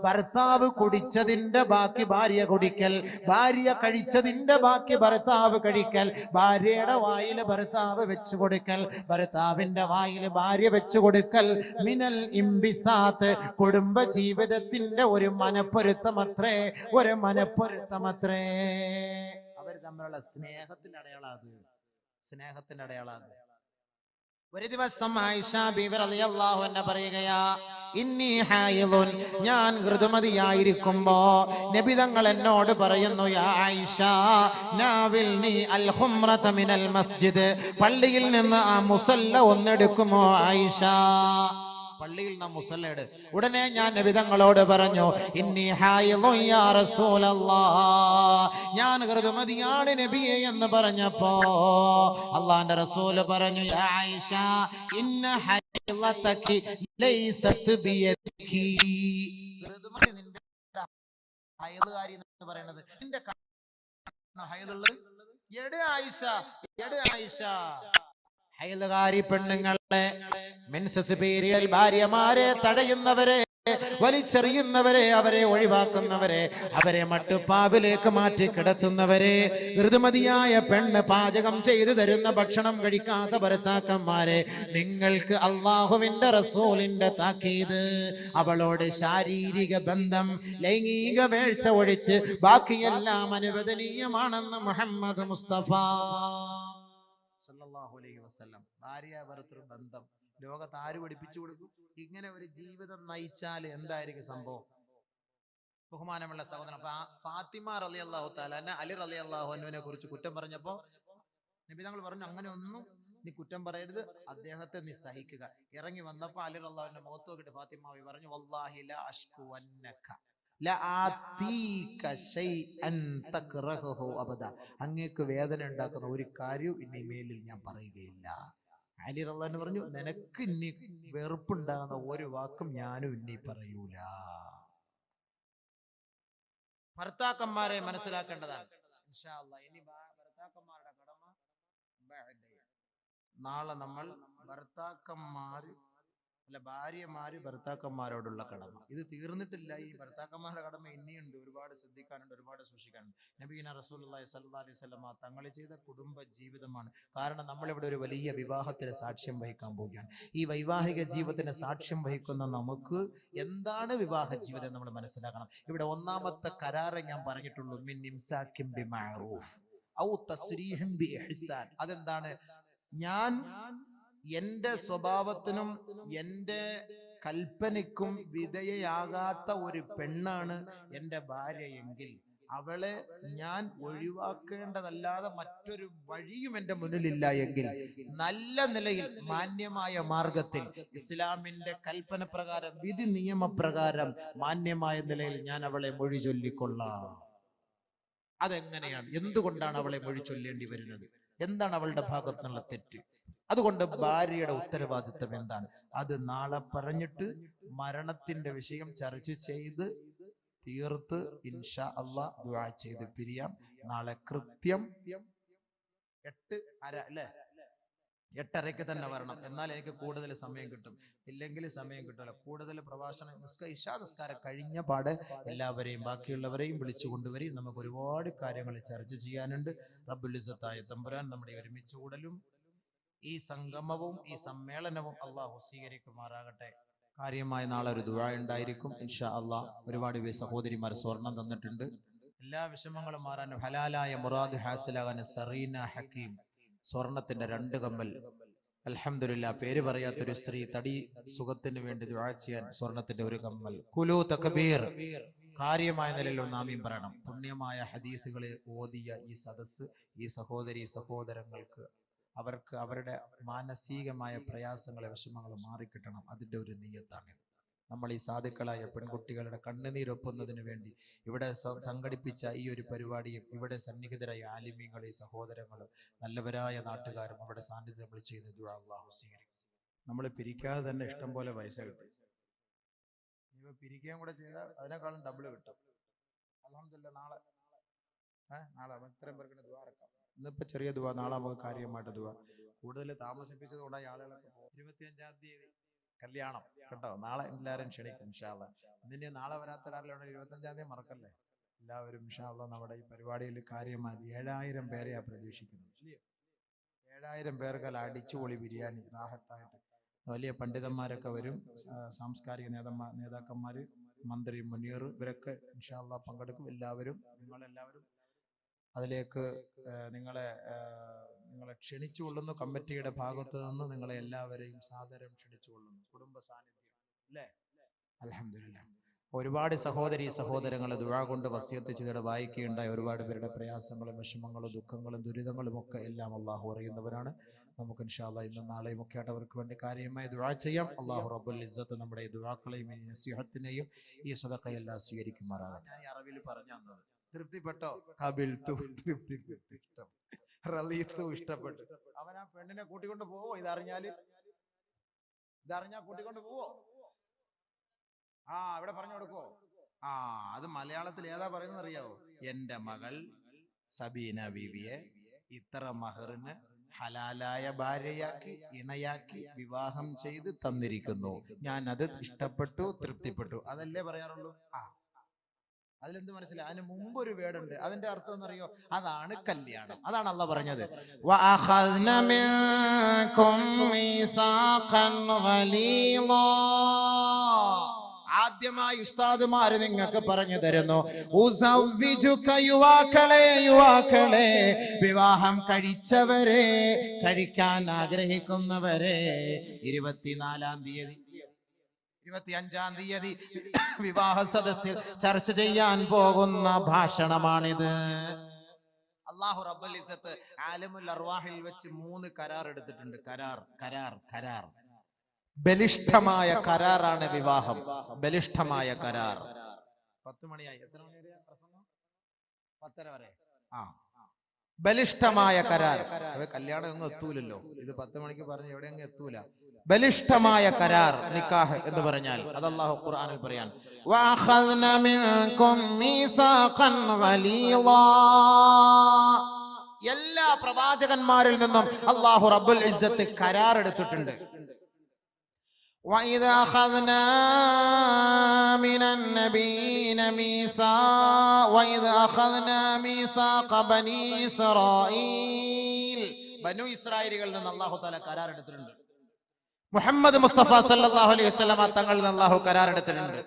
ഭർത്താവ് കുടിച്ചതിന്റെ ബാക്കി ഭാര്യ കുടിക്കൽ, ഭാര്യ കഴിച്ചതിന്റെ ബാക്കി ഭർത്താവ് കഴിക്കൽ, ഭാര്യയുടെ വായിൽ ഭർത്താവ് വെച്ചു കൊടുക്കൽ, ഭർത്താവിന്റെ വായിൽ ഭാര്യ വെച്ചു കൊടുക്കൽ. മിനൽ ഇംബിസാത്ത്, കുടുംബ ജീവിതത്തിന്റെ ഒരു മനപ്പൊരുത്തമത്രേ, ഒരു മനപ്പൊരുത്തമത്രേ. അവർ തമ്മിലുള്ള സ്നേഹത്തിന്റെ അടയാളാത്, സ്നേഹത്തിന്റെ അടയാളാത്. ഒരു ദിവസം ആയിഷ ബീവി റളിയല്ലാഹു അൻഹ പറയുകയാ, ഇന്നി ഹായിദുൻ, ഞാൻ ഋതുമതിയായിരിക്കുമ്പോ നബി തങ്ങൾ എന്നോട് പറയുന്നു, യാ ആയിഷ നാവിൽനി അൽ ഖുംറത മിനൽ മസ്ജിദ്, പള്ളിയിൽ നിന്ന് ആ മുസല്ല ഒന്നെടുക്കുമോ ആയിഷ? പള്ളിയിൽ നാം മുസല്ലയുടെ. ഉടനെ ഞാൻ നബി തങ്ങളോട് പറഞ്ഞു, ഇന്നി ഹായിദുൻ യാ റസൂലല്ലാഹ്, ഞാൻ ഋതുമതിയാണ് നബിയെ എന്ന് പറഞ്ഞപ്പോ അല്ലാഹുവിന്റെ റസൂൽ പറഞ്ഞു, യാ ആയിഷ ഇന്ന ഹൈളതകി ലൈസത് ബിയദികി, ഋതുമതി നിന്റെ ഹൈളുകാരി എന്ന് പറയുന്നത് നിന്റെ ഹൈളുള്ളത് എടേ ആയിഷ, എടേ ആയിഷ. ഹൈലുകാരി പെണ്ണുങ്ങളെ, മെൻസസ് പീരിയഡ് ഭാര്യമാരെ തടയുന്നവരെ, വലിച്ചെറിയുന്നവരെ, അവരെ ഒഴിവാക്കുന്നവരെ, അവരെ മട്ടുപ്പാവിലേക്ക് മാറ്റി കിടത്തുന്നവരെ, ഋതുമതിയായ പെണ്ണ് പാചകം ചെയ്തു തരുന്ന ഭക്ഷണം കഴിക്കാത്ത ഭർത്താക്കന്മാരെ, നിങ്ങൾക്ക് അള്ളാഹുവിന്റെ റസൂലിന്റെ താക്കീത്, അവളോട് ശാരീരിക ബന്ധം, ലൈംഗിക വീഴ്ച ഒഴിച്ച് ബാക്കിയെല്ലാം അനുവദനീയമാണെന്ന് മുഹമ്മദ് മുസ്തഫ സല്ലല്ലാഹു അലൈഹി വസല്ലം. ഭാര്യ ഭർത്തൃ ബന്ധം ലോകത്ത് ആര് പഠിപ്പിച്ചു കൊടുക്കും? ഇങ്ങനെ ഒരു ജീവിതം നയിച്ചാൽ എന്തായിരിക്കും സംഭവം? ബഹുമാനമുള്ള സഹോദരൻ, ഫാത്തിമ റളിയല്ലാഹു തആല അലി റളിയല്ലാഹു അൻഹുവിനെ കുറിച്ച് കുറ്റം പറഞ്ഞപ്പോ നബി തങ്ങൾ പറഞ്ഞു, അങ്ങനെ ഒന്നും നീ കുറ്റം പറയരുത്, അദ്ദേഹത്തെ നീ സഹിക്കുക. ഇറങ്ങി വന്നപ്പോ അലി റളിയല്ലാഹു അൻഹു മുഖത്ത് നോക്കിയിട്ട് ഫാത്തിമ പറഞ്ഞു, വല്ലാഹി ലാ അഷ്കുവന്നക അങ്ങേക്ക് വേദന ഉണ്ടാക്കുന്ന ഒരു കാര്യവും ഇനി മേലിൽ ഞാൻ പറയുകയില്ല. അലി റളിയല്ലാഹു അൻഹു പറഞ്ഞു, നിനക്ക് ഇനി വെറുപ്പുണ്ടാകുന്ന ഒരു വാക്കും ഞാനും ഇനി പറയൂല. ഭർത്താക്കന്മാരെ മനസ്സിലാക്കേണ്ടതാണ്. ഇൻഷാ അല്ലാഹ് ഇനി ഭർത്താക്കന്മാരുടെ കടമ നാളെ നമ്മൾ ഭാര്യമാര് ഭർത്താക്കന്മാരോടുള്ള കടമ ഇത് തീർന്നിട്ടില്ല. ഈ ഭർത്താക്കന്മാരുടെ കടമ ഇനിയുണ്ട്, ഒരുപാട് ശ്രദ്ധിക്കാനുണ്ട്, ഒരുപാട് സൂക്ഷിക്കാനുണ്ട്. നബീന റസൂലുള്ളാഹി സ്വല്ലല്ലാഹു അലൈഹി വസല്ലം തങ്ങൾ ചെയ്ത കുടുംബ ജീവിതമാണ്. കാരണം നമ്മളിവിടെ ഒരു വലിയ വിവാഹത്തിന് സാക്ഷ്യം വഹിക്കാൻ പോവുകയാണ്. ഈ വൈവാഹിക ജീവിതത്തിന് സാക്ഷ്യം വഹിക്കുന്ന നമുക്ക് എന്താണ് വിവാഹ ജീവിതം നമ്മൾ മനസ്സിലാക്കണം. ഇവിടെ ഒന്നാമത്തെ കരാറ് ഞാൻ പറഞ്ഞിട്ടുള്ളൂ, മിൻ ഇംസാകിൻ ബിമഅറൂഫ് ഔ തസ്രീഹിൻ ബിഇഹ്സാൻ. അതെന്താണ്? ഞാൻ എന്റെ സ്വഭാവത്തിനും എന്റെ കൽപ്പനയ്ക്കും വിധേയയാകാത്ത ഒരു പെണ്ണാണ് എന്റെ ഭാര്യയെങ്കിൽ അവളെ ഞാൻ ഒഴിവാക്കേണ്ടതല്ലാതെ മറ്റൊരു വഴിയും എന്റെ മുന്നിലില്ല എങ്കിൽ നല്ല നിലയിൽ മാന്യമായ മാർഗത്തിൽ ഇസ്ലാമിന്റെ കൽപ്പന പ്രകാരം വിധി നിയമപ്രകാരം മാന്യമായ നിലയിൽ ഞാൻ അവളെ മൊഴി ചൊല്ലിക്കൊള്ളാം. അതെങ്ങനെയാണ്? എന്തുകൊണ്ടാണ് അവളെ മൊഴി ചൊല്ലേണ്ടി വരുന്നത്? എന്താണ് അവളുടെ ഭാഗത്തു നിന്നുള്ള തെറ്റ്? അതുകൊണ്ട് ഭാര്യയുടെ ഉത്തരവാദിത്വം എന്താണ്? അത് നാളെ പറഞ്ഞിട്ട് മരണത്തിന്റെ വിഷയം ചർച്ച ചെയ്ത് തീർത്ത് ഇൻഷാ അല്ലാഹ് ദുആ ചെയ്ത് പിരിയാം. നാളെ കൃത്യം 8:30 അല്ലേ? 8:30 തന്നെ വരണം. എന്നാൽ എനിക്ക് കൂടുതൽ സമയം കിട്ടും, ഇല്ലെങ്കിൽ സമയം കിട്ടില്ല. കൂടുതൽ പ്രഭാഷണം ഇശാ നിസ്കാരം കഴിഞ്ഞ പാടെ എല്ലാവരെയും ബാക്കിയുള്ളവരെയും വിളിച്ചു കൊണ്ടുവരും. നമുക്ക് ഒരുപാട് കാര്യങ്ങൾ ചർച്ച ചെയ്യാനുണ്ട്. റബ്ബുൽ ഇസ്സത്തായ തമ്പുരാൻ നമ്മുടെ ഒരുമിച്ച് കൂടലും ഈ സംഗമവും ഈ സമ്മേളനവും അള്ളാഹു സ്വീകരിക്കുമാറാകട്ടെ. കാര്യമായ നാളെ ഒരു ദുആ ഉണ്ടായിരിക്കും ഇൻഷാ അല്ലാഹ്. ഒരുപാട് സഹോദരിമാർ സ്വർണം തന്നിട്ടുണ്ട്. എല്ലാ വിഷമങ്ങളും മാറാൻ ഹലാലായ മുറാദ് ഹാസിലാകാൻ സറീന ഹക്കീം സ്വർണത്തിന്റെ 2 കമ്മൽ അൽഹംദുലില്ലാ, പേര് പറയാത്തൊരു സ്ത്രീ തടി സുഖത്തിന് വേണ്ടി ദുആ ചെയ്യാൻ സ്വർണത്തിന്റെ ഒരു കമ്മൽ. കുലു തക്ബീർ, കാര്യമായ നിലയിലുള്ള നാമീം പറയണം. പുണ്യമായ ഹദീസുകളെ ഓതിയ ഈ സദസ്സ് ഈ സഹോദരി സഹോദരങ്ങൾക്ക് അവർക്ക് അവരുടെ മാനസികമായ പ്രയാസങ്ങളെ വിഷമങ്ങൾ മാറിക്കിട്ടണം. അതിൻ്റെ ഒരു നിയ്യത്താണിത്. നമ്മൾ ഈ സാധുക്കളായ പെൺകുട്ടികളുടെ കണ്ണുനീരൊപ്പുന്നതിന് വേണ്ടി ഇവിടെ സംഘടിപ്പിച്ച ഈ ഒരു പരിപാടിയും ഇവിടെ സന്നിഹിതരായ ആലിമീങ്ങളും സഹോദരങ്ങളും നല്ലവരായ നാട്ടുകാരും അവിടെ സാന്നിധ്യം നമ്മൾ ചെയ്ത ദുആ അല്ലാഹു സ്വീകരിക്കും. നമ്മൾ പിരിക്കാതെ തന്നെ ഇഷ്ടം പോലെ പൈസ കിട്ടും. ഇവ പിരിക്കുകയും കൂടെ ചെയ്താൽ അതിനേക്കാളും ഡബിൾ കിട്ടും. അൽഹംദുലില്ലാ, നാളെ ഇത്രയും പേർക്ക് ദുആ ഇറക്കാം. ഇന്നിപ്പോ ചെറിയ ദുആ, നാളെ നമുക്ക് കാര്യമായിട്ട് ദുആ. കൂടുതൽ താമസിപ്പിച്ചത് കൊണ്ടായി ആളുകളൊക്കെ 25-ാം തീയതി കല്യാണം കേട്ടോ. നാളെ എല്ലാവരും ക്ഷണിക്കും ഇൻഷാ അല്ലാഹ്. ഇതിന് നാളെ വരാത്ത ഒരാളുടെ 25-ാം തീയതി മറക്കല്ലേ. എല്ലാവരും ഇൻഷാ അല്ലാഹ് നമ്മുടെ ഈ പരിപാടിയിൽ കാര്യമായി 7000 പേരെയാണ് പ്രതീക്ഷിക്കുന്നത്. 7000 പേർക്കല്ല അടിച്ചുപൊളി ബിരിയാണി റാഹത്തായിട്ട്. വലിയ പണ്ഡിതന്മാരൊക്കെ വരും, സാംസ്കാരിക നേതാക്കന്മാർ, മന്ത്രി മുനീർ, ഇവരൊക്കെ ഇൻഷാ അല്ലാഹ് പങ്കെടുക്കും. എല്ലാവരും നിങ്ങളെല്ലാവരും അതിലേക്ക് നിങ്ങളെ ക്ഷണിച്ചുകൊള്ളുന്നു. കമ്മിറ്റിയുടെ ഭാഗത്ത് നിന്ന് നിങ്ങളെ എല്ലാവരെയും സാദരം ക്ഷണിച്ചുകൊള്ളുന്നു. കുടുംബ സാന്നിധ്യം അല്ലേ? അൽഹംദുലില്ലാ. ഒരുപാട് സഹോദരി സഹോദരങ്ങളെ ദുആ കൊണ്ട് വസിയത്ത് ചെയ്തിട്ട് വായിക്കുകയുണ്ടായ ഒരുപാട് പേരുടെ പ്രയാസങ്ങളും വിഷമങ്ങളും ദുഃഖങ്ങളും ദുരിതങ്ങളും ഒക്കെ എല്ലാം അള്ളാഹു അറിയുന്നവരാണ്. നമുക്ക് ഇൻഷാ അല്ലാഹ് ഇന്നും നാളെയും ഒക്കെ ആയിട്ട് അവർക്ക് വേണ്ടി കാര്യമായി ദുആ ചെയ്യാം. അള്ളാഹു റബ്ബുൽ ഇസ്സത്ത് നമ്മുടെ ഈ ദുആക്കളെയും ഈ നസീഹത്തിനെയും ഈ സദഖയെല്ലാം സ്വീകരിക്കുമാറാകട്ടെ. ഞാൻ ഈ അറബിയിൽ പറഞ്ഞു തന്നത് തൃപ്തിപ്പെട്ടോ? ഖബിൽതു, തൃപ്തിപ്പെട്ടു, റളീതു, ഇഷ്ടപ്പെട്ടു. അവൻ ആ പെണ്ണിനെ കൂട്ടിക്കൊണ്ട് പോവോ? ഇതറിഞ്ഞാ കൂട്ടിക്കൊണ്ട് പോവോ? ഇവിടെ പറഞ്ഞു കൊടുക്കോ? അത് മലയാളത്തിൽ ഏതാ പറയുന്നത് അറിയാവോ? എന്റെ മകൾ സബീന ബീവിയെ ഇത്ര മഹറിന് ഹലാലായ ഭാര്യയാക്കി ഇണയാക്കി വിവാഹം ചെയ്ത് തന്നിരിക്കുന്നു. ഞാൻ അത് ഇഷ്ടപ്പെട്ടു, തൃപ്തിപ്പെട്ടു. അതല്ലേ പറയാറുള്ളൂ. അതിലെന്ത് മനസ്സിലായി? അതിന് മുമ്പ് ഒരു വേടുണ്ട്. അതിന്റെ അർത്ഥം എന്നറിയോ? അതാണ് കല്യാണം. അതാണ് അള്ളാഹ് പറഞ്ഞത്. ആദ്യമായി ഉസ്താദുമാര് നിങ്ങൾക്ക് പറഞ്ഞു തരുന്നു, യുവാക്കളെ, വിവാഹം കഴിച്ചവരെ, കഴിക്കാൻ ആഗ്രഹിക്കുന്നവരെ, 24-ാം തീയതി 25-ാം തീയതി വിവാഹ സദസ്സിൽ ചർച്ച ചെയ്യാൻ പോകുന്ന ഭാഷണമാണിത്. അല്ലാഹു റബ്ബുൽ ഇസ്സത്ത് ആലിമുൽ അർവാഹിൽ വെച്ച് 3 കരാർ എടുത്തിട്ടുണ്ട്. കരാർ ബലിഷ്ഠമായ കരാറാണ് വിവാഹം. ബലിഷ്ഠമായ കരാർ. 10 മണിയായി. എത്ര മണി വരെ പ്രസംഗം? 10:30 വരെ. ബലിഷ്ഠമായ കരാർ. കല്യാണം ഒന്നും എത്തൂലല്ലോ. ഇത് 10 മണിക്ക് പറഞ്ഞ് എവിടെയെങ്കിലും എത്തൂല. ബലിഷ്ഠമായ കരാർ, നിക്കാഹ് എന്ന് പറഞ്ഞാൽ അത് അല്ലാഹു ഖുർആനിൽ പറയാൻ, വഅഖദ്ന മിൻകും മീസാഖൻ ഗലീളാ. എല്ലാ പ്രവാചകന്മാരിൽ നിന്നും അല്ലാഹു റബ്ബുൽ ഇസ്സത്ത് കരാർ എടുത്തിട്ടുണ്ട്. وَإِذْ أَخَذْنَا مِنَ النَّبِيِّينَ وَإِذْ أَخَذْنَا مِيثَاقَ بَنِي إِسْرَائِيلَ. ബനു ഇസ്രായേലികളിൽ നിന്ന് അല്ലാഹു തആല കരാർ എടുത്തിട്ടുണ്ട്. മുഹമ്മദ് മുസ്തഫ സല്ലല്ലാഹു അലൈഹി വസല്ലമ തങ്ങളിൽ നിന്ന് അല്ലാഹു കരാർ എടുത്തിട്ടുണ്ട്.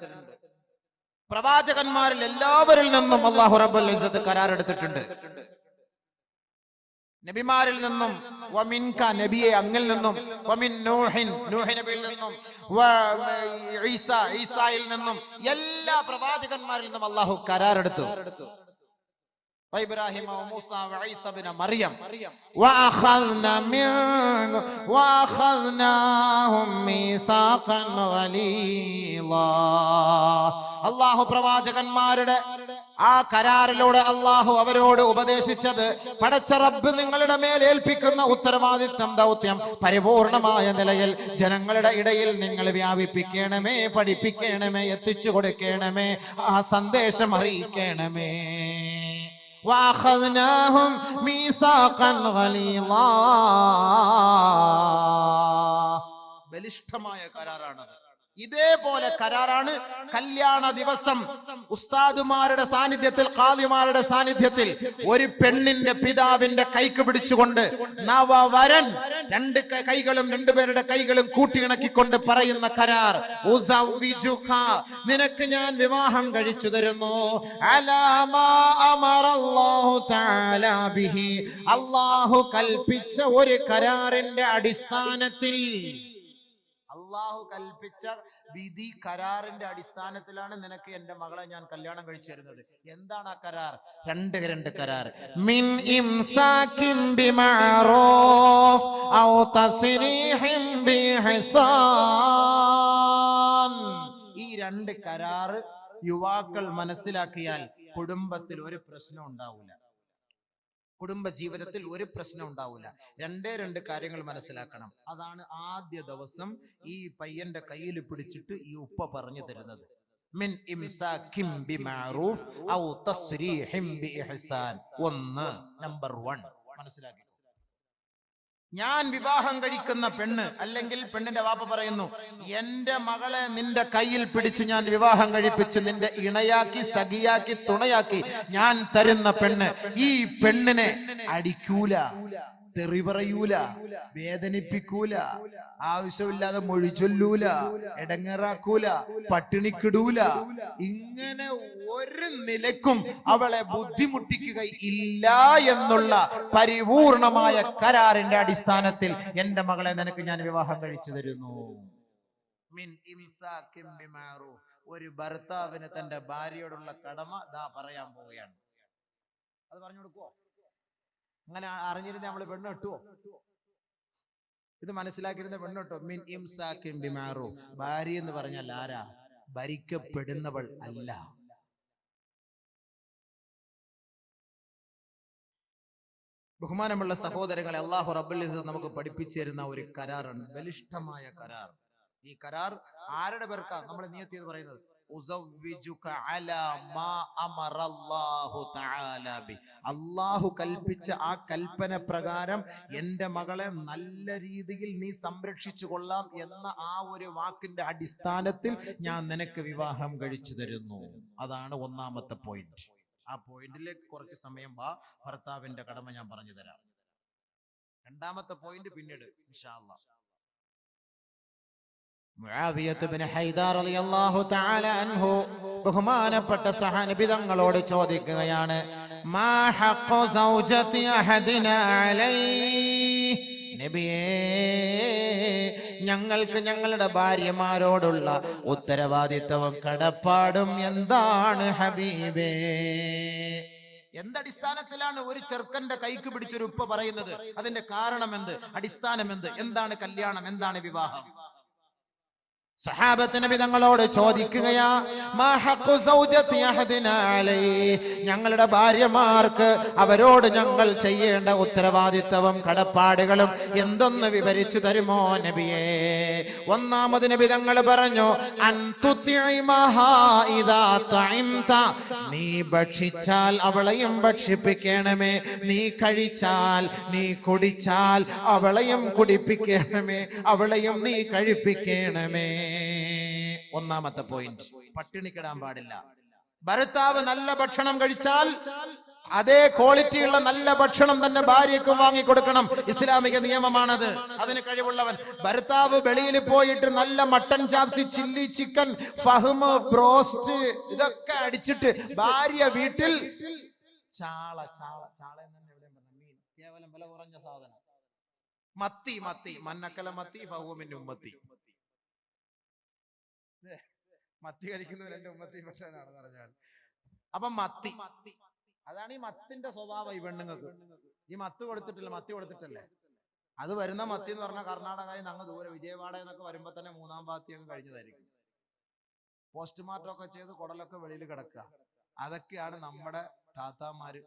പ്രവാചകന്മാരിൽ എല്ലാവരിൽ നിന്നും അല്ലാഹു റബ്ബുൽ ഇസ്സത്ത് കരാർ എടുത്തിട്ടുണ്ട്. നബിമാരിൽ നിന്നും, വമിൻക നബിയെ അങ്ങിൽ നിന്നും, വമിൻ നൂഹിൻ നൂഹ് നബിയിൽ നിന്നും, ഈസായിൽ നിന്നും, എല്ലാ പ്രവാചകന്മാരിൽ നിന്നും അല്ലാഹു കരാർ എടുത്തു. ഇബ്രാഹിം, മൂസ, ഈസ ഇബ്നു മറിയം. വഅഖദ്നാഹും മീസാഖൻ ഗലീളാ. അല്ലാഹു പ്രവാചകന്മാരുടെ ആ കരാറിലൂടെ അല്ലാഹു അവരോട് ഉപദേശിച്ചത്, പടച്ച റബ്ബ് നിങ്ങളുടെ മേൽ ഏൽപ്പിക്കുന്ന ഉത്തരവാദിത്വം, ദൗത്യം പരിപൂർണമായ നിലയിൽ ജനങ്ങളുടെ ഇടയിൽ നിങ്ങൾ വ്യാപിപ്പിക്കണമേ, പഠിപ്പിക്കണമേ, എത്തിച്ചു കൊടുക്കണമേ, ആ സന്ദേശം അറിയിക്കണമേ. വഅഖദ്നാഹും മീസാഖൻ ഗലീളാ. ബലിഷ്ഠമായ കരാറാണത്. ഇതേപോലെ കരാറാണ് കല്യാണ ദിവസം ഉസ്താദുമാരുടെ സാന്നിധ്യത്തിൽ, ഖാദിമാരുടെ സാന്നിധ്യത്തിൽ ഒരു പെണ്ണിന്റെ പിതാവിന്റെ കൈക്ക് പിടിച്ചുകൊണ്ട് നവവരൻ രണ്ട് കൈകളും രണ്ടുപേരുടെ കൈകളും കൂട്ടിയിണക്കിക്കൊണ്ട് പറയുന്ന കരാർ, ഉസവ്വിജുക, നിനക്ക് ഞാൻ വിവാഹം കഴിച്ചു തരുന്നു, അലാ മാ അമറല്ലാഹു തആല ബിഹി, അല്ലാഹു കൽപ്പിച്ച ഒരു കരാറിന്റെ അടിസ്ഥാനത്തിൽ. അള്ളാഹു കൽപ്പിച്ച വിധി കരാറിന്റെ അടിസ്ഥാനത്തിലാണ് നിനക്ക് എന്റെ മകളെ ഞാൻ കല്യാണം കഴിച്ചു തരുന്നത്. എന്താണ് ആ കരാർ? രണ്ട് കരാർ. മിൻ ഇംസാകിൻ ബിമഅറൂഫ് ഔ തസ്രീഹിൻ ബിഇഹ്സാൻ. ഈ രണ്ട് കരാർ യുവാക്കൾ മനസ്സിലാക്കിയാൽ കുടുംബത്തിൽ ഒരു പ്രശ്നം ഉണ്ടാവില്ല, കുടുംബ ജീവിതത്തിൽ ഒരു പ്രശ്നം ഉണ്ടാവില്ല. രണ്ട് കാര്യങ്ങൾ മനസ്സിലാക്കണം. അതാണ് ആദ്യ ദിവസം ഈ പയ്യന്റെ കയ്യിൽ പിടിച്ചിട്ട് ഈ ഉപ്പ പറഞ്ഞു തരുന്നത്. മിൻ ഇംസാകിൻ ബിമഅറൂഫ് ഔ തസ്രീഹിൻ ബിഇഹ്സാൻ. നമ്പർ 1 മനസ്സിലാക്കി. ഞാൻ വിവാഹം കഴിക്കുന്ന പെണ്ണ്, അല്ലെങ്കിൽ പെണ്ണിന്റെ വാപ്പ പറയുന്നു, എന്റെ മകളെ നിന്റെ കയ്യിൽ പിടിച്ച് ഞാൻ വിവാഹം കഴിപ്പിച്ച് നിന്റെ ഇണയാക്കി, സഖിയാക്കി, തുണയാക്കി ഞാൻ തരുന്ന പെണ്ണ്, ഈ പെണ്ണിനെ അടിക്കൂല, തെറി പറയൂല, വേദനിപ്പിക്കൂല, ആവശ്യമില്ലാതെ മൊഴി ചൊല്ലൂല, എടങ്ങേറാക്കൂല, പട്ടിണിക്കിടൂല, ഇങ്ങനെ ഒരു നിലക്കും അവളെ ബുദ്ധിമുട്ടിക്കുക ഇല്ല എന്നുള്ള പരിപൂർണമായ കരാറിന്റെ അടിസ്ഥാനത്തിൽ എന്റെ മകളെ നിനക്ക് ഞാൻ വിവാഹം കഴിച്ചു തരുന്നു. മിൻ ഇംസാകിൻ ബിമഅറൂഫ്. ഒരു ഭർത്താവിന് തന്റെ ഭാര്യയോടുള്ള കടമ ദാ പറയാൻ പോവുകയാണ്. അത് പറഞ്ഞു കൊടുക്കുവോ? അങ്ങനെ അറിഞ്ഞിരുന്ന നമ്മള് പെണ്ണ് കിട്ടുവോ? ഇത് മനസ്സിലാക്കിയിരുന്ന പെണ്ണ് കിട്ടും. മിൻ ഇംസാകിൻ ബിമഅറൂഫ്. ഭാര്യ എന്ന് പറഞ്ഞാൽ ആരാ? ഭരിക്കപ്പെടുന്നവൾ അല്ല. ബഹുമാനമുള്ള സഹോദരങ്ങളെ, അല്ലാഹു റബ്ബുൽ ഇസ്സത്ത് നമുക്ക് പഠിപ്പിച്ചു തരുന്ന ഒരു കരാറാണ്, ബലിഷ്ഠമായ കരാർ. ഈ കരാർ ആരുടെ പേർക്കാ നമ്മൾ നിയത്ത് ചെയ്ത് പറയുന്നത്? ഉസവ്വിജുക അലാ മാ അമറല്ലാഹു തആല ബി. അല്ലാഹു കൽപ്പിച്ച ആ കൽപ്പന പ്രകാരം എന്റെ മകളെ നല്ല രീതിയിൽ നീ സംരക്ഷിച്ചു കൊള്ളാം എന്ന ആ ഒരു വാക്കിന്റെ അടിസ്ഥാനത്തിൽ ഞാൻ നിനക്ക് വിവാഹം കഴിച്ചു തരുന്നു. അതാണ് ഒന്നാമത്തെ പോയിന്റ്. ആ പോയിന്റിലേക്ക് കുറച്ച് സമയം ഭർത്താവിന്റെ കടമ ഞാൻ പറഞ്ഞു തരാം. രണ്ടാമത്തെ പോയിന്റ് പിന്നീട് ഇൻഷാ അല്ലാഹ്. മുആവിയത്ത് ഇബ്നു ഹൈദാർ റളിയല്ലാഹു തആല അൻഹു ബഹുമാനപ്പെട്ട സഹാബി തങ്ങളോട് ചോദിക്കുകയാണ്, മാ ഹഖ്ഖു സൗജതി അഹദിനാ അലൈഹി. നബിയേ, ഞങ്ങൾക്ക് ഞങ്ങളുടെ ഭാര്യമാരോടുള്ള ഉത്തരവാദിത്തവും കടപ്പാടും എന്താണ് ഹബീബേ? എന്തടിസ്ഥാനത്തിലാണ് ഒരു ചെറുക്കന്റെ കൈക്ക് പിടിച്ചൊരു ഉപ്പ പറയുന്നത്? അതിന്റെ കാരണം എന്ത്? അടിസ്ഥാനം എന്ത്? എന്താണ് കല്യാണം? എന്താണ് വിവാഹം? സഹാബത്ത് നബി തങ്ങളോട് ചോദിക്കുകയാ, മാ ഹഖ്ഖു സൗജതി അഹദിനാ അലൈഹി. ഞങ്ങളുടെ ഭാര്യമാർക്ക് അവരോട് ഞങ്ങൾ ചെയ്യേണ്ട ഉത്തരവാദിത്തവും കടപ്പാടുകളും എന്തൊന്ന് വിവരിച്ചു തരുമോ നബിയേ? ഒന്നാമത് നബി തങ്ങൾ പറഞ്ഞു, അൻ തുതിഇമഹാ ഇദാ തഇംത. നീ ഭക്ഷിച്ചാൽ അവളെയും ഭക്ഷിപ്പിക്കണമേ, നീ കഴിച്ചാൽ, നീ കുടിച്ചാൽ അവളെയും കുടിപ്പിക്കണമേ, അവളെയും നീ കഴിപ്പിക്കണമേ. ഒന്നാമത്തെ പോയിന്റ്, പട്ടിണിക്കിടാൻ പാടില്ല. ഭർത്താവ് നല്ല ഭക്ഷണം കഴിച്ചാൽ അതേ ക്വാളിറ്റിയുള്ള നല്ല ഭക്ഷണം തന്നെ ഭാര്യയ്ക്ക് വാങ്ങിക്കൊടുക്കണം. ഇസ്ലാമിക നിയമമാണത്. അതിന് കഴിവുള്ളവൻ. ഭർത്താവ് വെളിയിൽ പോയിട്ട് നല്ല മട്ടൻ ചാപ്സി, ചില്ലി ചിക്കൻ, ഫഹ്മ്, ബ്രോസ്റ്റ് ഇതൊക്കെ അടിച്ചിട്ട് ഭാര്യ വീട്ടിൽ ചാള മീൻ, കേവലം വില കുറഞ്ഞ സാധനം, മത്തി മന്നക്കല മത്തി, ഫഹ്മിൻ ഉമ്മത്തി. മത്തി കഴിക്കുന്നവർ എന്റെ ഉമ്മത്തി പെട്ടാനാണെന്ന് പറഞ്ഞാൽ. അപ്പൊ മത്തി, അതാണ് ഈ മത്തിന്റെ സ്വഭാവം. ഈ പെണ്ണുങ്ങൾക്ക് ഈ മത്തി കൊടുത്തിട്ടല്ലേ അത് വരുന്ന മത്തി എന്ന് പറഞ്ഞാൽ കർണാടകയിൽ അങ്ങ് ദൂരെ വിജയവാഡ എന്നൊക്കെ വരുമ്പോ തന്നെ മൂന്നാം പാത്തി അങ്ങ് കഴിഞ്ഞതായിരിക്കും. പോസ്റ്റ്മോർട്ടം ഒക്കെ ചെയ്ത് കുടലൊക്കെ വെളിയിൽ കിടക്കുക. അതൊക്കെയാണ് നമ്മുടെ താത്താമാര്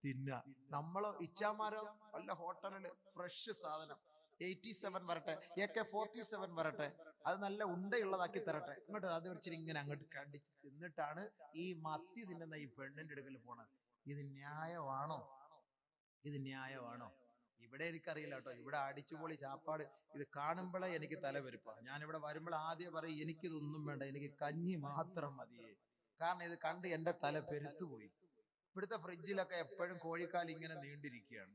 തിന്നുക. നമ്മള് ഇച്ചാമാരോ വല്ല ഹോട്ടലില് ഫ്രഷ് സാധനം 87 വരട്ടെ, AK-47 വരട്ടെ, അത് നല്ല ഉണ്ടയുള്ളതാക്കി തരട്ടെ, ഇങ്ങോട്ട് അത് വെച്ചിട്ട് ഇങ്ങനെ അങ്ങോട്ട് കണ്ടിച്ച് തിന്നിട്ടാണ് ഈ മത്തി തിന്നുന്ന ഈ പെണ്ണിന്റെ അടുക്കൽ പോണത്. ഇത് ന്യായമാണോ? ഇവിടെ എനിക്കറിയില്ല കേട്ടോ. ഇവിടെ അടിച്ചുപൊളി ചാപ്പാട് ഇത് കാണുമ്പോഴേ എനിക്ക് തലവെരുപ്പാ. ഞാൻ ഇവിടെ വരുമ്പോൾ ആദ്യം പറയും എനിക്കിതൊന്നും വേണ്ട, എനിക്ക് കഞ്ഞി മാത്രം മതിയേ. കാരണം ഇത് കണ്ട് എന്റെ തല പെരുത്തുപോയി. ഇവിടുത്തെ ഫ്രിഡ്ജിലൊക്കെ എപ്പോഴും കോഴിക്കാൽ ഇങ്ങനെ നീണ്ടിരിക്കുകയാണ്,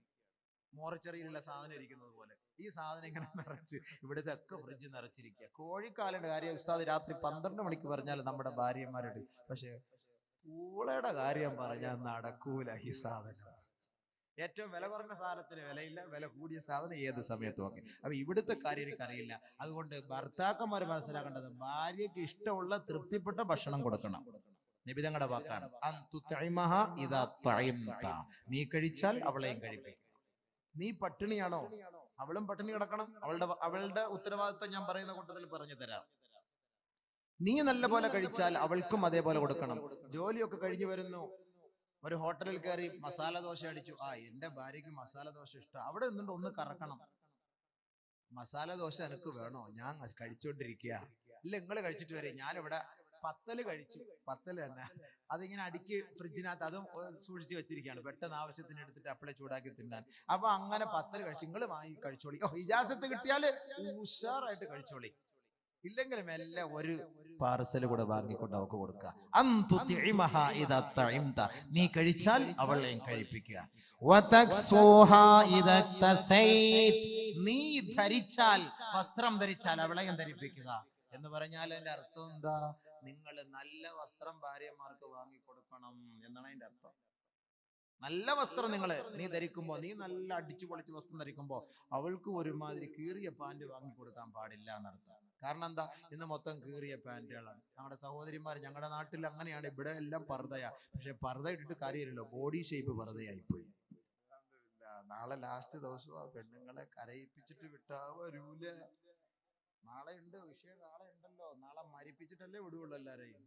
മോറച്ചെറിയിലുള്ള സാധനം ഇരിക്കുന്നത് പോലെ. ഈ സാധനം ഇങ്ങനെ നിറച്ച് ഇവിടുത്തെ ഒക്കെ ഫ്രിഡ്ജ് നിറച്ചിരിക്കുക. കോഴിക്കാലിന്റെ കാര്യം ഉസ്താദ് രാത്രി 12 മണിക്ക് പറഞ്ഞാൽ നമ്മുടെ ഭാര്യമാരോട്, പക്ഷെ പൂളയുടെ കാര്യം പറഞ്ഞാൽ നടക്കൂല. ഈ സാധനം ഏറ്റവും വില കുറഞ്ഞ സാധനത്തിന് വിലയില്ല, വില കൂടിയ സാധനം ഏത് സമയത്തും ഒക്കെ. അപ്പൊ ഇവിടുത്തെ കാര്യം എനിക്കറിയില്ല. അതുകൊണ്ട് ഭർത്താക്കന്മാർ മനസ്സിലാക്കേണ്ടത് ഭാര്യയ്ക്ക് ഇഷ്ടമുള്ള തൃപ്തിപ്പെട്ട ഭക്ഷണം കൊടുക്കണം. നിബിതങ്ങളുടെ വാക്കാണ്, നീ കഴിച്ചാൽ അവളെയും കഴിപ്പിക്കും. നീ പട്ടിണിയാണോ, അവളും പട്ടിണി കിടക്കണം. അവളുടെ ഉത്തരവാദിത്വം ഞാൻ പറയുന്ന കൂട്ടത്തിൽ പറഞ്ഞു തരാം. നീ നല്ല പോലെ കഴിച്ചാൽ അവൾക്കും അതേപോലെ കൊടുക്കണം. ജോലിയൊക്കെ കഴിഞ്ഞു വരുന്നു, ഒരു ഹോട്ടലിൽ കയറി മസാല ദോശ അടിച്ചു. എന്റെ ഭാര്യയ്ക്ക് മസാല ദോശ ഇഷ്ടം. അവിടെ നിന്നുകൊണ്ട് ഒന്ന് കറക്കണം. മസാല ദോശ എനിക്ക് വേണോ, ഞാൻ കഴിച്ചോണ്ടിരിക്കുക. ഇല്ല, നിങ്ങൾ കഴിച്ചിട്ട് വരെ. ഞാനിവിടെ പത്തല് കഴിച്ചു. പത്തല് തന്നെ അതിങ്ങനെ അടുക്കി ഫ്രിഡ്ജിനകത്ത് അതും സൂക്ഷിച്ചു വെച്ചിരിക്കുകയാണ്, പെട്ടെന്ന് ആവശ്യത്തിന് എടുത്തിട്ട് അപ്പളെ ചൂടാക്കി തിന്നാൻ. അപ്പൊ അങ്ങനെ പത്തല് കഴിച്ചു. നിങ്ങൾ വാങ്ങി കഴിച്ചോളി. ഇജാസത്ത് കിട്ടിയാല് ഉഷാറായിട്ട് കഴിച്ചോളി. ഇല്ലെങ്കിലും എല്ലാം ഒരു പാർസൽ കൂടെ വാങ്ങിക്കൊണ്ട് അവൾക്ക് കൊടുക്കുക. നീ കഴിച്ചാൽ അവളെയും കഴിപ്പിക്കുക. നീ ധരിച്ചാൽ, വസ്ത്രം ധരിച്ചാൽ അവളെയും ധരിപ്പിക്കുക എന്ന് പറഞ്ഞാൽ അതിന്റെ അർത്ഥം എന്താ? നിങ്ങൾ നല്ല വസ്ത്രം ഭാര്യമാർക്ക് വാങ്ങിക്കൊടുക്കണം എന്നാണ് അതിന്റെ അർത്ഥം. നല്ല വസ്ത്രം നീ ധരിക്കുമ്പോ, നീ നല്ല അടിച്ചു പൊളിച്ച് വസ്ത്രം ധരിക്കുമ്പോ അവൾക്ക് ഒരുമാതിരി കീറിയ പാന്റ് വാങ്ങിക്കൊടുക്കാൻ പാടില്ല എന്നർത്ഥം. കാരണം എന്താ? ഇന്ന് മൊത്തം കീറിയ പാന്റുകളാണ്. നമ്മുടെ സഹോദരിമാർ, ഞങ്ങളുടെ നാട്ടിൽ അങ്ങനെയാണ്. ഇവിടെ എല്ലാം പർദ്ദയാ. പക്ഷെ പർദ്ദ ഇട്ടിട്ട് കാര്യമില്ലല്ലോ, ബോഡി ഷേപ്പ് പർദ്ദയായിപ്പോയി. നാളെ ലാസ്റ്റ് ദിവസം പെണ്ണുങ്ങളെ കരയിപ്പിച്ചിട്ട് വിട്ടാ വരൂല. നാളെ ഉണ്ട് വിഷയം, നാളെ ഉണ്ടല്ലോ. നാളെ മരിപ്പിച്ചിട്ടല്ലേ വിടുവുള്ളൂ എല്ലാരെയും.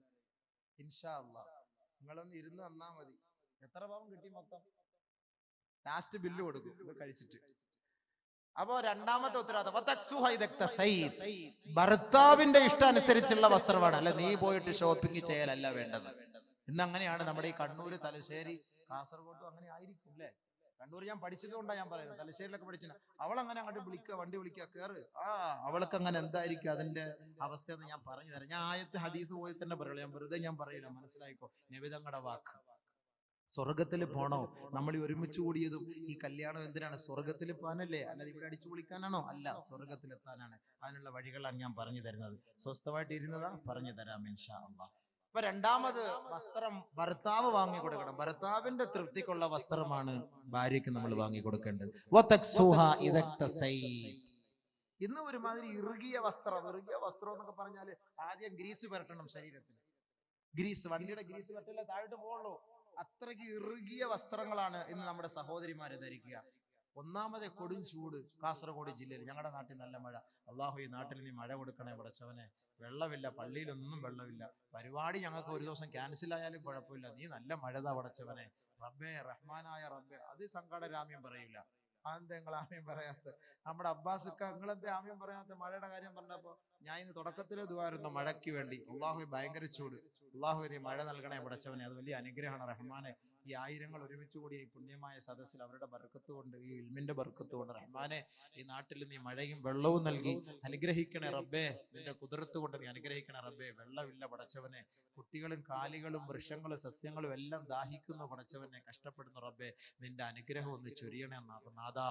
ഇൻഷാ അല്ലാഹ് നിങ്ങളൊന്ന് ഇരുന്ന് തന്നാ മതി. എത്ര പാവം കിട്ടി മൊത്തം? ലാസ്റ്റ് ബില്ല് കൊടുക്കും ഇത് കഴിച്ചിട്ട്. അപ്പോ രണ്ടാമത്തെ ഉത്തരവാദിത്തം ഭർത്താവിന്റെ ഇഷ്ടാനുസരിച്ചുള്ള വസ്ത്രമാണ്. അല്ലെ നീ പോയിട്ട് ഷോപ്പിംഗ് ചെയ്യലല്ല വേണ്ടത്. ഇന്ന് അങ്ങനെയാണ് നമ്മുടെ ഈ കണ്ണൂർ, തലശ്ശേരി, കാസർഗോഡും അങ്ങനെ ആയിരിക്കും അല്ലെ. കണ്ണൂർ ഞാൻ പഠിച്ചതുകൊണ്ടാണ് ഞാൻ പറയുന്നത്. തലശ്ശേരിയിലൊക്കെ പഠിച്ചില്ല. അവൾ അങ്ങനെ അങ്ങോട്ട് വിളിക്കുക, വണ്ടി വിളിക്കുക, കയറ്. അവൾക്ക് അങ്ങനെ എന്തായിരിക്കും അതിന്റെ അവസ്ഥ എന്ന് ഞാൻ പറഞ്ഞു തരാം. ഞാൻ ആയത്ത് ഹദീസ് പോയി തന്നെ പറയുള്ളൂ, ഞാൻ വെറുതെ ഞാൻ പറയില്ല. മനസ്സിലായിക്കോ, നിബിതങ്ങളുടെ വാക്ക്. സ്വർഗത്തിൽ പോണോ? നമ്മൾ ഒരുമിച്ച് കൂടിയതും ഈ കല്യാണം എന്തിനാണ്? സ്വർഗത്തിൽ പോകാനല്ലേ, അല്ലാതെ ഇവിടെ അടിച്ചു പൊളിക്കാനാണോ? അല്ല, സ്വർഗത്തിലെത്താനാണ്. അതിനുള്ള വഴികളാണ് ഞാൻ പറഞ്ഞു തരുന്നത്. സ്വസ്ഥമായിട്ട് ഇരുന്നതാ, പറഞ്ഞു തരാം ഇൻഷാ അല്ലാഹ്. അപ്പൊ രണ്ടാമത് വസ്ത്രം ഭർത്താവ് വാങ്ങിക്കൊടുക്കണം. ഭർത്താവിന്റെ തൃപ്തിക്കുള്ള വസ്ത്രമാണ് ഭാര്യയ്ക്ക് നമ്മൾ വാങ്ങിക്കൊടുക്കേണ്ടത്. ഇന്ന് ഒരുമാതിരി ഇറുകിയ വസ്ത്രം എന്നൊക്കെ പറഞ്ഞാല് ആദ്യം ഗ്രീസ് പുരട്ടണം ശരീരത്തിൽ. ഗ്രീസ്, വണ്ടിയുടെ ഗ്രീസ് പറ്റില്ല, താഴോട്ട് പോകുള്ളൂ. അത്രയ്ക്ക് ഇറുകിയ വസ്ത്രങ്ങളാണ് ഇന്ന് നമ്മുടെ സഹോദരിമാര് ധരിക്കുക. ഒന്നാമത് കൊടും ചൂട്. കാസർഗോഡ് ജില്ലയിൽ, ഞങ്ങളുടെ നാട്ടിൽ നല്ല മഴ. അള്ളാഹു ഈ നാട്ടിൽ നീ മഴ കൊടുക്കണേ പടച്ചവനെ. വെള്ളമില്ല, പള്ളിയിലൊന്നും വെള്ളമില്ല. പരിപാടി ഞങ്ങൾക്ക് ഒരു ദിവസം ക്യാൻസൽ ആയാലും കുഴപ്പമില്ല, നീ നല്ല മഴതാ പടച്ചവനെ. റബ്ബേ, റഹ്മാനായ റബ്ബേ. അത് സങ്കടരാമ്യം പറയില്ല. അതെന്താ നിങ്ങൾ ആമ്യം പറയാത്ത? നമ്മുടെ അബ്ബാസുക്ക, നിങ്ങളെന്താ ആമ്യം പറയാത്ത? മഴയുടെ കാര്യം പറഞ്ഞപ്പോ ഞാൻ ഇന്ന് തുടക്കത്തിലെ ദുആയിരുന്നു മഴയ്ക്ക് വേണ്ടി. അള്ളാഹു ഭയങ്കര ചൂട്, അള്ളാഹു നീ മഴ നൽകണേ പടച്ചവനെ. അത് വലിയ അനുഗ്രഹമാണ് റഹ്മാനെ. ഈ ആയിരങ്ങൾ ഒരുമിച്ച് കൂടി ഈ പുണ്യമായ സദസ്സിൽ അവരുടെ ബർക്കത്ത് കൊണ്ട്, ഈ ഇൽമിന്റെ ബർക്കത്ത് കൊണ്ട് റഹ്മാനെ, ഈ നാട്ടിൽ നീ മഴയും വെള്ളവും നൽകി അനുഗ്രഹിക്കണേ റബ്ബേ. നിന്റെ കുതിർത്ത് കൊണ്ട് നീ അനുഗ്രഹിക്കണേ റബ്ബേ. വെള്ളമില്ല പടച്ചവനെ, കുട്ടികളും കാലികളും വൃക്ഷങ്ങളും സസ്യങ്ങളും എല്ലാം ദാഹിക്കുന്നു പടച്ചവനെ, കഷ്ടപ്പെടുന്നു റബ്ബേ. നിന്റെ അനുഗ്രഹം ഒന്ന് ചൊരിയണേ നാഥാ.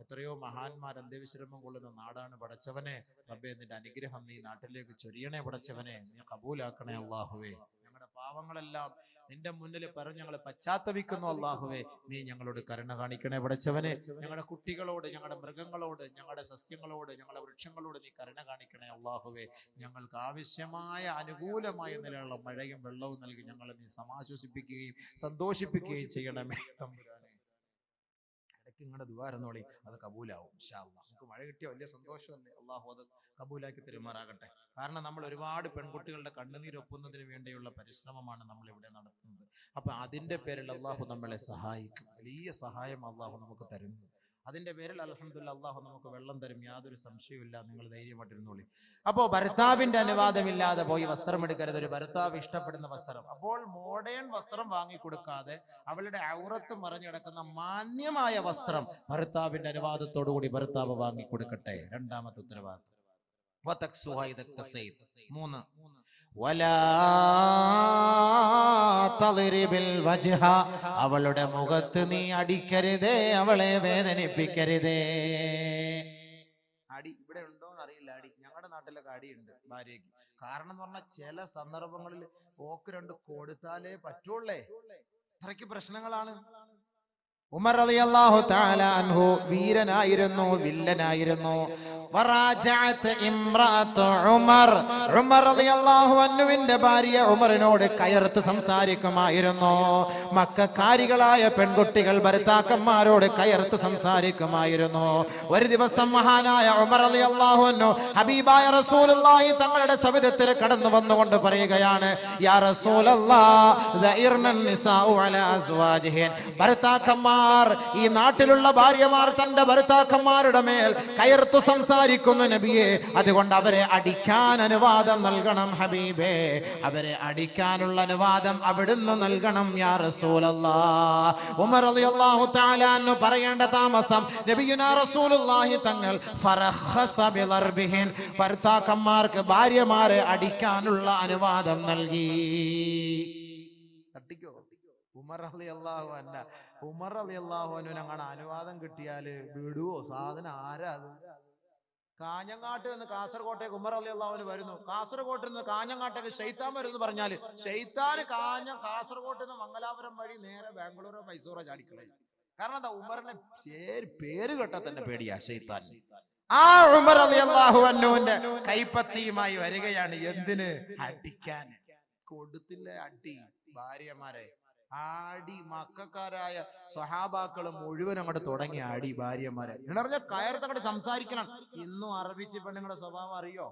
എത്രയോ മഹാന്മാർ അന്ത്യവിശ്രമം കൊള്ളുന്ന നാടാണ് പടച്ചവനെ. റബ്ബേ, നിന്റെ അനുഗ്രഹം നീ നാട്ടിലേക്ക് ചൊരിയണേ പടച്ചവനെ. നീ കബൂലാക്കണേ അല്ലാഹുവേ. ഞങ്ങളുടെ പാവങ്ങളെല്ലാം നിന്റെ മുന്നിൽ പറഞ്ഞ് ഞങ്ങൾ പശ്ചാത്തപിക്കുന്നു അല്ലാഹുവേ. നീ ഞങ്ങളോട് കരുണ കാണിക്കണേ പടച്ചവനെ. ഞങ്ങളുടെ കുട്ടികളോട്, ഞങ്ങളുടെ മൃഗങ്ങളോട്, ഞങ്ങളുടെ സസ്യങ്ങളോട്, ഞങ്ങളുടെ വൃക്ഷങ്ങളോട് നീ കരുണ കാണിക്കണേ അല്ലാഹുവേ. ഞങ്ങൾക്ക് ആവശ്യമായ അനുകൂലമായ നിലയുള്ള മഴയും വെള്ളവും നൽകി ഞങ്ങളെ നീ സമാശ്വസിപ്പിക്കുകയും സന്തോഷിപ്പിക്കുകയും ചെയ്യണമേ തമ്പുരാനെ. ഇടയ്ക്ക് നിങ്ങളുടെ ദുആ അത് കബൂലാവും ഇൻഷാ അല്ലാഹ്. നമുക്ക് മഴ കിട്ടിയ വലിയ സന്തോഷമല്ലേ. അള്ളാഹു അത് കബൂലാക്കി പെരുമാറാകട്ടെ. കാരണം നമ്മൾ ഒരുപാട് പെൺകുട്ടികളുടെ കണ്ണുനീരൊപ്പുന്നതിന് വേണ്ടിയുള്ള പരിശ്രമമാണ് നമ്മൾ ഇവിടെ നടത്തുന്നത്. അപ്പൊ അതിന്റെ പേരിൽ അള്ളാഹു നമ്മളെ സഹായിക്കും. വലിയ സഹായം അള്ളാഹു നമുക്ക് തരുന്നു. അതിന്റെ പേരിൽ അൽഹംദുലില്ലാ അള്ളാഹു നമുക്ക് വെള്ളം തരും, യാതൊരു സംശയവുമില്ല, നിങ്ങൾ ധൈര്യമായിട്ടിരുന്നോളി. അപ്പോ ഭർത്താവിന്റെ അനുവാദമില്ലാതെ പോയി വസ്ത്രം എടുക്കരുത്. ഒരു ഭർത്താവ് ഇഷ്ടപ്പെടുന്ന വസ്ത്രം. അപ്പോൾ മോഡേൺ വസ്ത്രം വാങ്ങിക്കൊടുക്കാതെ അവളുടെ ഔറത്ത് മറഞ്ഞു കിടക്കുന്ന മാന്യമായ വസ്ത്രം ഭർത്താവിന്റെ അനുവാദത്തോടു കൂടി ഭർത്താവ് വാങ്ങിക്കൊടുക്കട്ടെ. രണ്ടാമത്തെ ഉത്തരവാദിത്വം. മൂന്ന്, അവളുടെ മുഖത്ത് നീ അടിക്കരുതേ, അവളെ വേദനിപ്പിക്കരുതേ. അടി ഇവിടെ ഉണ്ടോന്ന് അറിയില്ല. അടി ഞങ്ങളുടെ നാട്ടിലൊക്കെ അടിയുണ്ട് ഭാര്യയ്ക്ക്. കാരണം എന്ന് പറഞ്ഞാൽ ചില സന്ദർഭങ്ങളിൽ ഓക്ക് രണ്ട് കൊടുത്താലേ പറ്റുള്ളേ, അത്രയ്ക്ക് പ്രശ്നങ്ങളാണ്. ഉമർ റളിയല്ലാഹു തആല അൻഹു വീരനായിരുന്നു, വില്ലനായിരുന്നു. വറാജഅത് ഇംറഅത്തു ഉമർ, ഉമർ റളിയല്ലാഹു അൻഹുവിന്റെ ഭാര്യ ഉമറിനോട് കയർത്ത് സംസാരിക്കുമായിരുന്നു. മക്കക്കാരികളായ പെൺകുട്ടികൾ ഭർത്താക്കന്മാരോട് കയർത്ത് സംസാരിക്കുമായിരുന്നു. ഒരു ദിവസം മഹാനായ ഉമർ റളിയല്ലാഹു അൻഹു ഹബീബായ റസൂലുള്ളാഹി തങ്ങളുടെ സവിധത്തിൽ കടന്നു വന്നുകൊണ്ട് പറയുകയാണ്, യാ റസൂലല്ലാഹ് ദഇർനൻ നിസാഉ അലാ അസ്വാജിഹിൻ, ഭർത്താക്കന്മാർ, ഈ നാട്ടിലുള്ള ഭാര്യമാർ തന്റെ ഭർത്താക്കന്മാരുടെ മേൽ കയർത്തു സംസാരിക്കുന്നു നബിയെ, അതുകൊണ്ട് അവരെ അടിക്കാൻ അനുവാദം നൽകണം ഹബീബേ, അവരെ അടിക്കാനുള്ള അനുവാദം അവിടുന്ന് നൽകണം യാ റസൂലല്ലാഹ്. ഉമർ റളിയല്ലാഹു തആല അൻഹു പറയേണ്ട താമസം നബിയുനാ റസൂലുള്ളാഹി തങ്ങൾ ഫറഖസ ബിളർബിഹിൻ, ഭർത്താക്കന്മാർക്ക് ഭാര്യമാരെ അടിക്കാനുള്ള അനുവാദം നൽകി. തട്ടിക്കോ? ഉമർ റളിയല്ലാഹു അൻഹു ഉമർ റളിയല്ലാഹു അൻഹുവിന് അങ്ങനെ അനുവാദം കിട്ടിയാല് വിടുവോ? സാധനം ആരാ അത്? കാഞ്ഞങ്ങാട്ട് നിന്ന് കാസർകോട്ടേക്ക് ഉമർ റളിയല്ലാഹു അൻഹു വരുന്നു, കാസർകോട്ടിൽ നിന്ന് കാഞ്ഞങ്ങാട്ടേക്ക് ശൈത്താൻ വരുന്നു പറഞ്ഞാല് ശൈത്താൻ കാസർകോട്ട് നിന്ന് മംഗലാപുരം വഴി നേരെ ബാംഗ്ലൂരോ മൈസൂറോ ചാടിക്കളയും. കാരണം എന്താ? ഉമറിനെ പേര് കേട്ടാ തന്നെ പേടിയാ ശൈത്താൻ. ആ ഉമർ റളിയല്ലാഹു അൻഹുവിന്റെ കൈപ്പത്തിയുമായി വരികയാണ്. എന്തിന്? അടിക്കാൻ. കൊടുത്തില്ലേ അടി ഭാര്യമാരെ, ആടി മക്കാരായ സ്വഹാബാക്കള് മുഴുവൻ അങ്ങോട്ട് തുടങ്ങി ആടി ഭാര്യമാരെ. എന്നറിഞ്ഞ കയർത്തങ്ങോട്ട് സംസാരിക്കണം. ഇന്നും അറബിച്ച് പെണ്ണുങ്ങളുടെ സ്വഭാവം അറിയോ?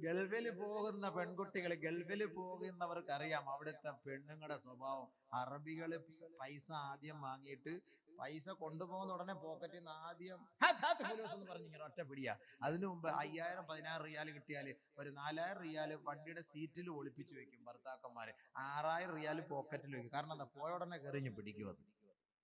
ഗൾഫില് പോകുന്ന പെൺകുട്ടികൾ, ഗൾഫില് പോകുന്നവർക്കറിയാം അവിടുത്തെ പെണ്ണുങ്ങളുടെ സ്വഭാവം. അറബികള് പൈസ ആദ്യം വാങ്ങിയിട്ട് പൈസ കൊണ്ടുപോകുന്ന ഉടനെ പോക്കറ്റിൽ നിന്ന് ആദ്യം എന്ന് പറഞ്ഞിങ്ങനെ ഒറ്റ പിടിയാ. അതിനു മുമ്പ് 5000-10000 റിയാൽ കിട്ടിയാല് ഒരു 4000 റിയാല് വണ്ടിയുടെ സീറ്റിൽ ഒളിപ്പിച്ചു വെക്കും ഭർത്താക്കന്മാര്. 6000 റിയാല് പോക്കറ്റിൽ വെക്കും. കാരണം എന്താ? പോയ ഉടനെ കയറിഞ്ഞ് പിടിക്കും അത്.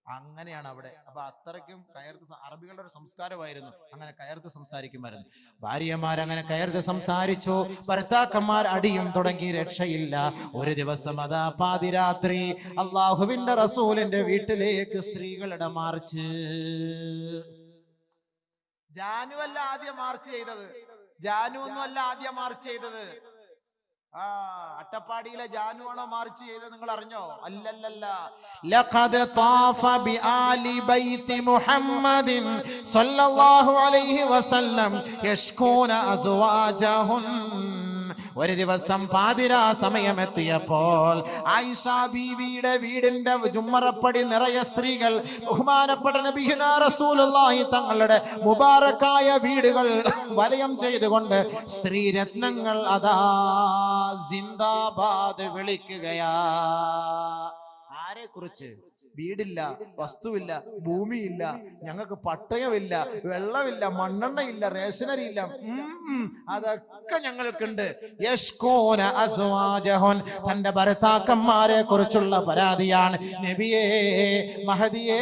അങ്ങനെയാണ് അവിടെ. അപ്പൊ അത്രയ്ക്കും കയർത്ത് അറബികളുടെ ഒരു സംസ്കാരമായിരുന്നു, അങ്ങനെ കയർത്ത് സംസാരിക്കുമായിരുന്നു. ഭാര്യമാരങ്ങനെ കയർത്ത് സംസാരിച്ചു, ഭർത്താക്കന്മാർ അടിയും തുടങ്ങി, രക്ഷയില്ല. ഒരു ദിവസം അതാ പാതിരാത്രി അള്ളാഹുവിന്റെ റസൂലിന്റെ വീട്ടിലേക്ക് സ്ത്രീകളുടെ മാർച്ച്. ജാനു അല്ല ആദ്യം മാർച്ച് ചെയ്തത്, ജാനു ഒന്നും അല്ല ആദ്യം മാർച്ച് ചെയ്തത്. അട്ടപ്പാടിയിലെ ജാനു ആണോ മാർച്ച് ചെയ്തത്? നിങ്ങൾ അറിഞ്ഞോ? അല്ലല്ലല്ല. ലഖദ് ത്വാഫ ബിആലി ബൈതി മുഹമ്മദിൻ സ്വല്ലല്ലാഹു അലൈഹി വസല്ലം യഷ്കൂന അസ്വാജഹുൻ. ഒരു ദിവസം പാതിരാ സമയമെത്തിയപ്പോൾ ആയിഷ ബീവിയുടെ വീടിന്റെ ജുമ്മറപ്പടി നിറയെ സ്ത്രീകൾ ബഹുമാനപ്പെട്ട നബിയുനാ റസൂലുള്ളാഹി തങ്ങളുടെ മുബാറക്കായ വീടുകൾ വലയം ചെയ്തുകൊണ്ട് സ്ത്രീരത്നങ്ങൾ അതാ സിന്ദാബാദ് വിളിക്കുകയാ. ആരെ കുറിച്ച്? വീടില്ല, വസ്തുവില്ല, ഭൂമിയില്ല, ഞങ്ങൾക്ക് പട്ടയമില്ല, വെള്ളമില്ല, മണ്ണെണ്ണയില്ല, റേഷനറി ഇല്ല, അതൊക്കെ ഞങ്ങൾക്കുണ്ട്. യഷ്കൂന അസ്വാജഹുൻ, തന്റെ ഭർത്താക്കന്മാരെ കുറിച്ചുള്ള പരാതിയാണ്. നബിയേ, മഹദിയേ,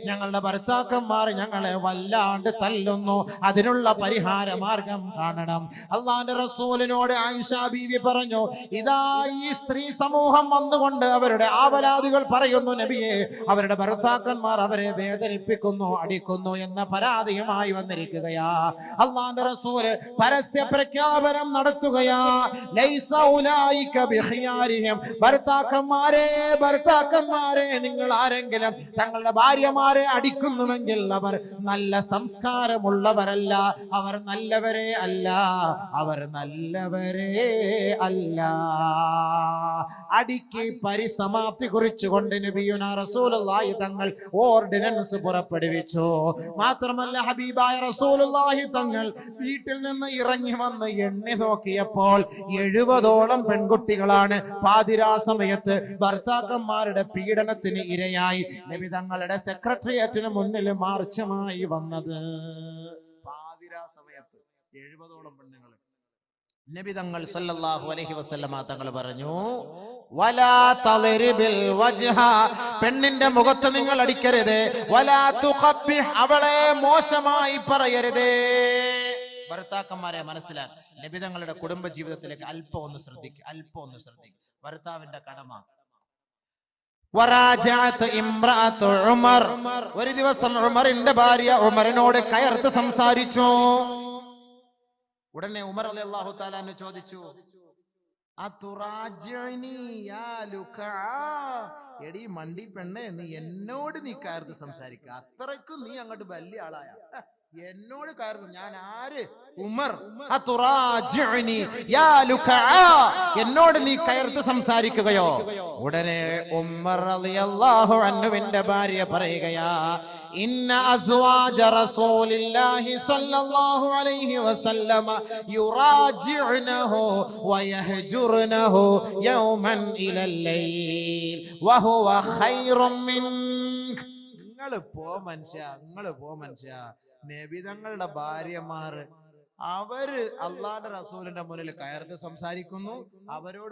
ഞങ്ങളുടെ ഭർത്താക്കന്മാർ ഞങ്ങളെ വല്ലാണ്ട് തല്ലുന്നു, അതിനുള്ള പരിഹാര മാർഗം കാണണം. അള്ളാന്റെ റസൂലിനോട് ആയിഷ ബീവി പറഞ്ഞു, ഇതാ ഈ സ്ത്രീ സമൂഹം വന്നുകൊണ്ട് അവരുടെ ആവലാദികൾ പറയുന്നു നബിയെ, അവരുടെ ഭർത്താക്കന്മാർ അവരെ വേദനിപ്പിക്കുന്നു, അടിക്കുന്നു എന്ന പരാതിയുമായി വന്നിരിക്കുകയാ. അല്ലാഹുവിന്റെ റസൂൽ പരസ്യ പ്രഖ്യാപനം നടത്തുകയാ, ലൈസ ഉലൈക ബിഖിയാരിഹിം, ഭർത്താക്കന്മാരെ നിങ്ങൾ ആരെങ്കിലും തങ്ങളുടെ ഭാര്യമാരെ അടിക്കുന്നുവെങ്കിൽ അവർ നല്ല സംസ്കാരമുള്ളവരല്ല, അവർ നല്ലവരെ അല്ല, അവർ നല്ലവരെ അല്ല. അടിക്ക് പരിസമാപ്തി കുറിച്ചുകൊണ്ട് നബിയുനാ റസൂലുള്ളാഹി തങ്ങൾ ഓർഡിനൻസ് പുറപ്പെടുവിച്ചു. മാത്രമല്ല ഹബീബായ റസൂലുള്ളാഹി തങ്ങൾ വീട്ടിൽ നിന്ന് ഇറങ്ങി വന്ന് എണ്ണി നോക്കിയപ്പോൾ 70ഓളം പെൺകുട്ടികളാണ് പാതിരാ സമയത്ത് ഭർത്താക്കന്മാരുടെ പീഡനത്തിന് ഇരയായി നബി തങ്ങളുടെ സെക്രട്ടേറിയറ്റിന് മുന്നിൽ മാർച്ചുമായി വന്നത്. പാതിരാ സമയത്ത് 70ഓളം പെണ്ണുങ്ങൾ. നബി തങ്ങൾ സല്ലല്ലാഹു അലൈഹി വസല്ലമ തങ്ങൾ പറഞ്ഞു, വലാ തളിരിബിൽ വജ്ഹ, പെണ്ണിന്റെ മുഖത്ത് നിങ്ങൾ അടിക്കരുത്. വലാ തുഖബ്ബിഹ്, അവളെ മോശമായി പറയരുത്. ഭർത്താക്കന്മാരെ മനസ്സിലാക്കി നബി തങ്ങളുടെ കുടുംബ ജീവിതത്തിലേക്ക് അല്പം ഒന്ന് ശ്രദ്ധിക്കും. ഭർത്താവിന്റെ കടമ. വറാജഅത് ഇംറഅതു ഉമർ, ഒരു ദിവസം ഉമറിന്റെ ഭാര്യ ഉമറിനോട് കയർത്ത് സംസാരിച്ചു. ഉടനെ ഉമർ റളിയല്ലാഹു തആല അൻഹു ചോദിച്ചു, അതുറാജിനി യാ ലുകാ, എടി മണ്ടി പെണ്ണെ, നീ എന്നോട് നീ കയർത്ത് സംസാരിക്കുക, അത്രയ്ക്കും നീ അങ്ങോട്ട് വലിയ ആളായ, എന്നോട് കയർത്ത്, ഞാൻ ആര്? ഉമർ. അതുറാജിനി യാ ലുകാ, എന്നോട് നീ കയർത്ത് സംസാരിക്കുകയോ? ഉടനെ ഉമർ റളിയല്ലാഹു അൻഹുവിന്റെ ഭാര്യ പറയുകയാ, ഇന്ന അസ്വാജ റസൂലില്ലാഹി സ്വല്ലല്ലാഹു അലൈഹി വസല്ലമ യുറാജിഉനഹു വയഹ്ജുർനഹു യൗമൻ ഇലൽ ലൈൽ വഹുവ ഖൈറും മിൻക. നിങ്ങൾ പോ മനുഷ്യ. നബി തങ്ങളുടെ ഭാര്യമാർ അവര് അള്ളാഹുവിന്റെ റസൂലിന്റെ മുന്നിൽ കയർത്ത് സംസാരിക്കുന്നു. അവരോട്